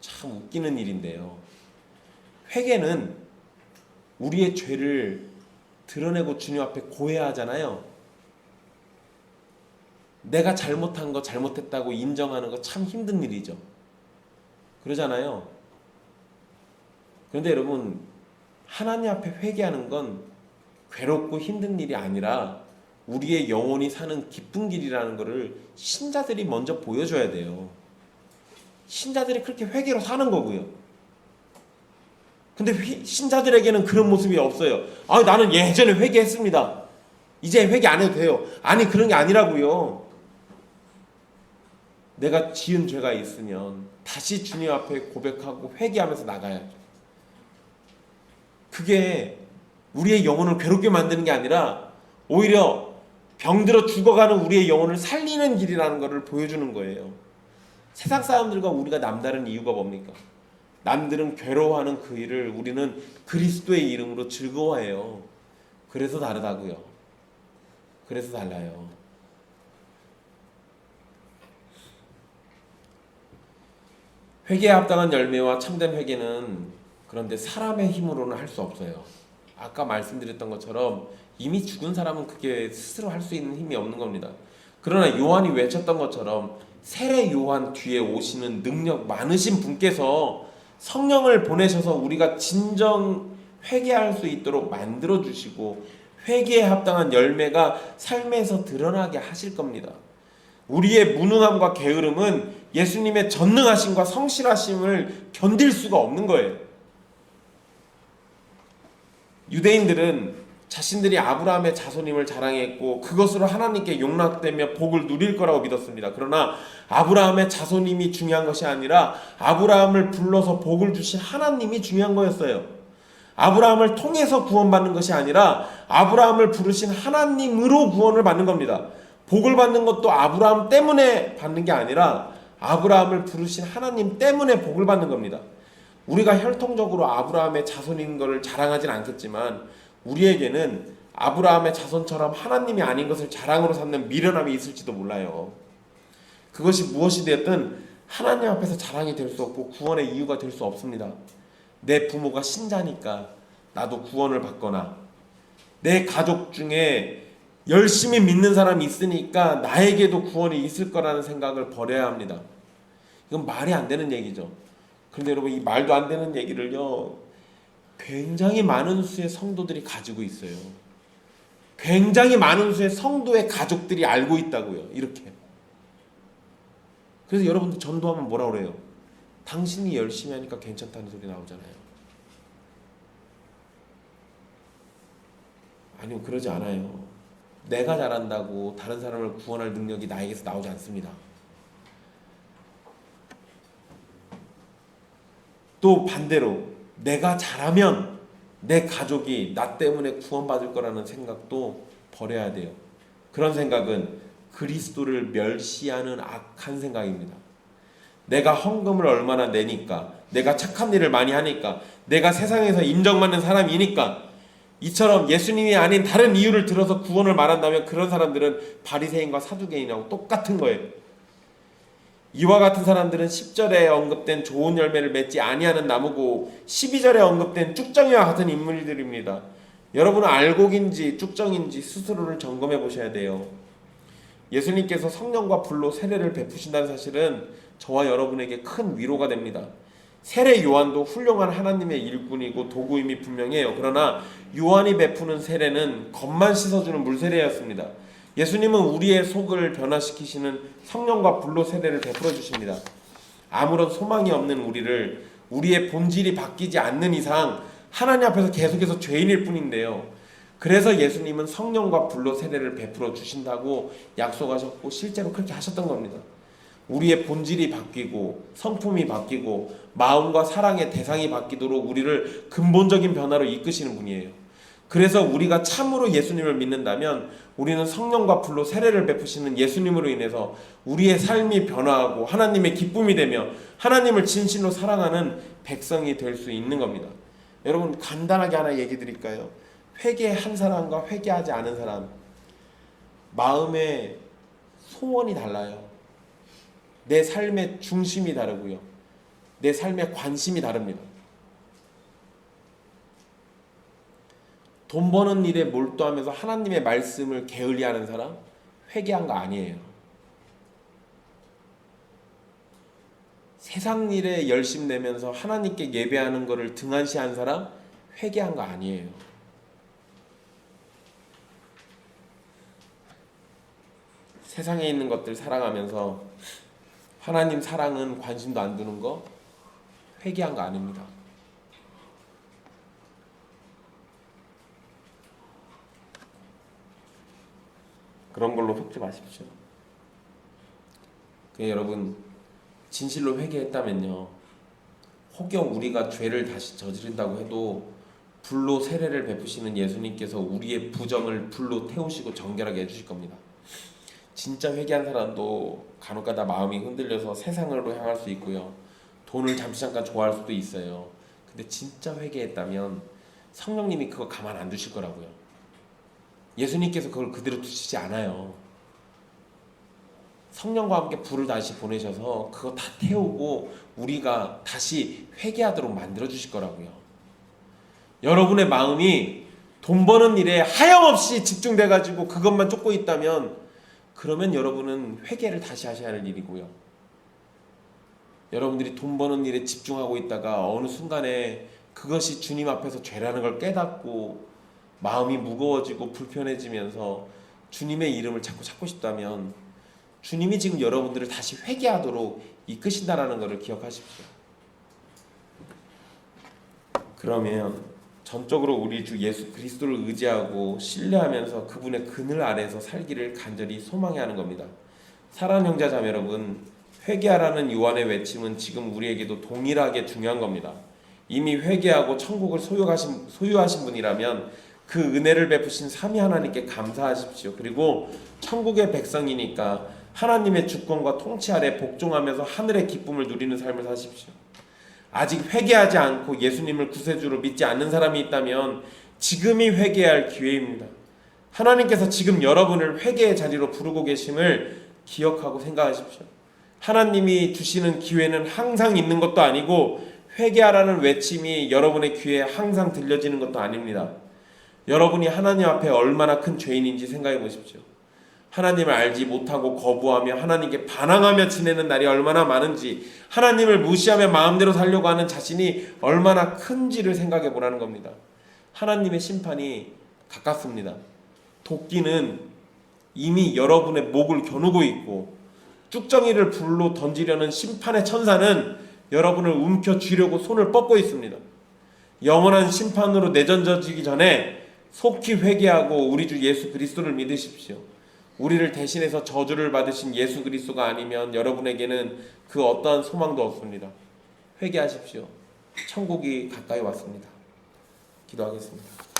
참 웃기는 일인데요. 회개는 우리의 죄를 드러내고 주님 앞에 고해하잖아요. 내가 잘못한 거 잘못했다고 인정하는 거 참 힘든 일이죠. 그러잖아요. 그런데 여러분, 하나님 앞에 회개하는 건 괴롭고 힘든 일이 아니라 우리의 영혼이 사는 기쁜 길이라는 것을 신자들이 먼저 보여줘야 돼요. 신자들이 그렇게 회개로 사는 거고요. 근데 신자들에게는 그런 모습이 없어요. 아, 나는 예전에 회개했습니다. 이제 회개 안 해도 돼요. 아니, 그런 게 아니라고요. 내가 지은 죄가 있으면 다시 주님 앞에 고백하고 회개하면서 나가야죠. 그게 우리의 영혼을 괴롭게 만드는 게 아니라 오히려 병들어 죽어가는 우리의 영혼을 살리는 길이라는 것을 보여주는 거예요. 세상 사람들과 우리가 남다른 이유가 뭡니까? 남들은 괴로워하는 그 일을 우리는 그리스도의 이름으로 즐거워해요. 그래서 다르다고요. 그래서 달라요. 회개에 합당한 열매와 참된 회개는 그런데 사람의 힘으로는 할 수 없어요. 아까 말씀드렸던 것처럼 이미 죽은 사람은 그게 스스로 할 수 있는 힘이 없는 겁니다. 그러나 요한이 외쳤던 것처럼 세례 요한 뒤에 오시는 능력 많으신 분께서 성령을 보내셔서 우리가 진정 회개할 수 있도록 만들어 주시고 회개에 합당한 열매가 삶에서 드러나게 하실 겁니다. 우리의 무능함과 게으름은 예수님의 전능하심과 성실하심을 견딜 수가 없는 거예요. 유대인들은 자신들이 아브라함의 자손임을 자랑했고 그것으로 하나님께 용납되며 복을 누릴 거라고 믿었습니다. 그러나 아브라함의 자손임이 중요한 것이 아니라 아브라함을 불러서 복을 주신 하나님이 중요한 거였어요. 아브라함을 통해서 구원받는 것이 아니라 아브라함을 부르신 하나님으로 구원을 받는 겁니다. 복을 받는 것도 아브라함 때문에 받는 게 아니라 아브라함을 부르신 하나님 때문에 복을 받는 겁니다. 우리가 혈통적으로 아브라함의 자손인 것을 자랑하진 않겠지만 우리에게는 아브라함의 자손처럼 하나님이 아닌 것을 자랑으로 삼는 미련함이 있을지도 몰라요. 그것이 무엇이 되었든 하나님 앞에서 자랑이 될 수 없고 구원의 이유가 될 수 없습니다. 내 부모가 신자니까 나도 구원을 받거나 내 가족 중에 열심히 믿는 사람이 있으니까 나에게도 구원이 있을 거라는 생각을 버려야 합니다. 이건 말이 안 되는 얘기죠. 그런데 여러분, 이 말도 안 되는 얘기를요 굉장히 많은 수의 성도들이 가지고 있어요. 굉장히 많은 수의 성도의 가족들이 알고 있다고요. 이렇게. 그래서 여러분들 전도하면 뭐라 그래요? 당신이 열심히 하니까 괜찮다는 소리 나오잖아요. 아니요, 그러지 않아요. 내가 잘한다고 다른 사람을 구원할 능력이 나에게서 나오지 않습니다. 또 반대로 내가 잘하면 내 가족이 나 때문에 구원받을 거라는 생각도 버려야 돼요. 그런 생각은 그리스도를 멸시하는 악한 생각입니다. 내가 헌금을 얼마나 내니까, 내가 착한 일을 많이 하니까, 내가 세상에서 인정받는 사람이니까, 이처럼 예수님이 아닌 다른 이유를 들어서 구원을 말한다면 그런 사람들은 바리새인과 사두개인하고 똑같은 거예요. 이와 같은 사람들은 10절에 언급된 좋은 열매를 맺지 아니하는 나무고 12절에 언급된 쭉정이와 같은 인물들입니다. 여러분은 알곡인지 쭉정인지 스스로를 점검해 보셔야 돼요. 예수님께서 성령과 불로 세례를 베푸신다는 사실은 저와 여러분에게 큰 위로가 됩니다. 세례 요한도 훌륭한 하나님의 일꾼이고 도구임이 분명해요. 그러나 요한이 베푸는 세례는 겉만 씻어주는 물세례였습니다. 예수님은 우리의 속을 변화시키시는 성령과 불로 세례를 베풀어 주십니다. 아무런 소망이 없는 우리를 우리의 본질이 바뀌지 않는 이상 하나님 앞에서 계속해서 죄인일 뿐인데요. 그래서 예수님은 성령과 불로 세례를 베풀어 주신다고 약속하셨고 실제로 그렇게 하셨던 겁니다. 우리의 본질이 바뀌고 성품이 바뀌고 마음과 사랑의 대상이 바뀌도록 우리를 근본적인 변화로 이끄시는 분이에요. 그래서 우리가 참으로 예수님을 믿는다면 우리는 성령과 불로 세례를 베푸시는 예수님으로 인해서 우리의 삶이 변화하고 하나님의 기쁨이 되며 하나님을 진실로 사랑하는 백성이 될 수 있는 겁니다. 여러분 간단하게 하나 얘기 드릴까요? 회개한 사람과 회개하지 않은 사람 마음의 소원이 달라요. 내 삶의 중심이 다르고요. 내 삶의 관심이 다릅니다. 돈 버는 일에 몰두하면서 하나님의 말씀을 게을리하는 사람 회개한 거 아니에요. 세상 일에 열심 내면서 하나님께 예배하는 것을 등한시한 사람 회개한 거 아니에요. 세상에 있는 것들 사랑하면서 하나님 사랑은 관심도 안 두는 거 회개한 거 아닙니다. 그런 걸로 속지 마십시오. 여러분 진실로 회개했다면요, 혹여 우리가 죄를 다시 저지른다고 해도 불로 세례를 베푸시는 예수님께서 우리의 부정을 불로 태우시고 정결하게 해주실 겁니다. 진짜 회개한 사람도 간혹가다 마음이 흔들려서 세상으로 향할 수 있고요, 돈을 잠시 잠깐 좋아할 수도 있어요. 근데 진짜 회개했다면 성령님이 그거 가만 안 두실 거라고요. 예수님께서 그걸 그대로 두시지 않아요. 성령과 함께 불을 다시 보내셔서 그거 다 태우고 우리가 다시 회개하도록 만들어 주실 거라고요. 여러분의 마음이 돈 버는 일에 하염없이 집중돼 가지고 그것만 쫓고 있다면 그러면 여러분은 회개를 다시 하셔야 할 일이고요. 여러분들이 돈 버는 일에 집중하고 있다가 어느 순간에 그것이 주님 앞에서 죄라는 걸 깨닫고 마음이 무거워지고 불편해지면서 주님의 이름을 자꾸 찾고 싶다면 주님이 지금 여러분들을 다시 회개하도록 이끄신다라는 것을 기억하십시오. 그러면 전적으로 우리 주 예수 그리스도를 의지하고 신뢰하면서 그분의 그늘 아래서 살기를 간절히 소망해야 하는 겁니다. 사랑하는 형제 자매 여러분, 회개하라는 요한의 외침은 지금 우리에게도 동일하게 중요한 겁니다. 이미 회개하고 천국을 소유하신 분이라면 그 은혜를 베푸신 삼위 하나님께 감사하십시오. 그리고 천국의 백성이니까 하나님의 주권과 통치 아래 복종하면서 하늘의 기쁨을 누리는 삶을 사십시오. 아직 회개하지 않고 예수님을 구세주로 믿지 않는 사람이 있다면 지금이 회개할 기회입니다. 하나님께서 지금 여러분을 회개의 자리로 부르고 계심을 기억하고 생각하십시오. 하나님이 주시는 기회는 항상 있는 것도 아니고 회개하라는 외침이 여러분의 귀에 항상 들려지는 것도 아닙니다. 여러분이 하나님 앞에 얼마나 큰 죄인인지 생각해 보십시오. 하나님을 알지 못하고 거부하며 하나님께 반항하며 지내는 날이 얼마나 많은지, 하나님을 무시하며 마음대로 살려고 하는 자신이 얼마나 큰지를 생각해 보라는 겁니다. 하나님의 심판이 가깝습니다. 도끼는 이미 여러분의 목을 겨누고 있고 쭉정이를 불로 던지려는 심판의 천사는 여러분을 움켜쥐려고 손을 뻗고 있습니다. 영원한 심판으로 내던져지기 전에 속히 회개하고 우리 주 예수 그리스도를 믿으십시오. 우리를 대신해서 저주를 받으신 예수 그리스도가 아니면 여러분에게는 그 어떠한 소망도 없습니다. 회개하십시오. 천국이 가까이 왔습니다. 기도하겠습니다.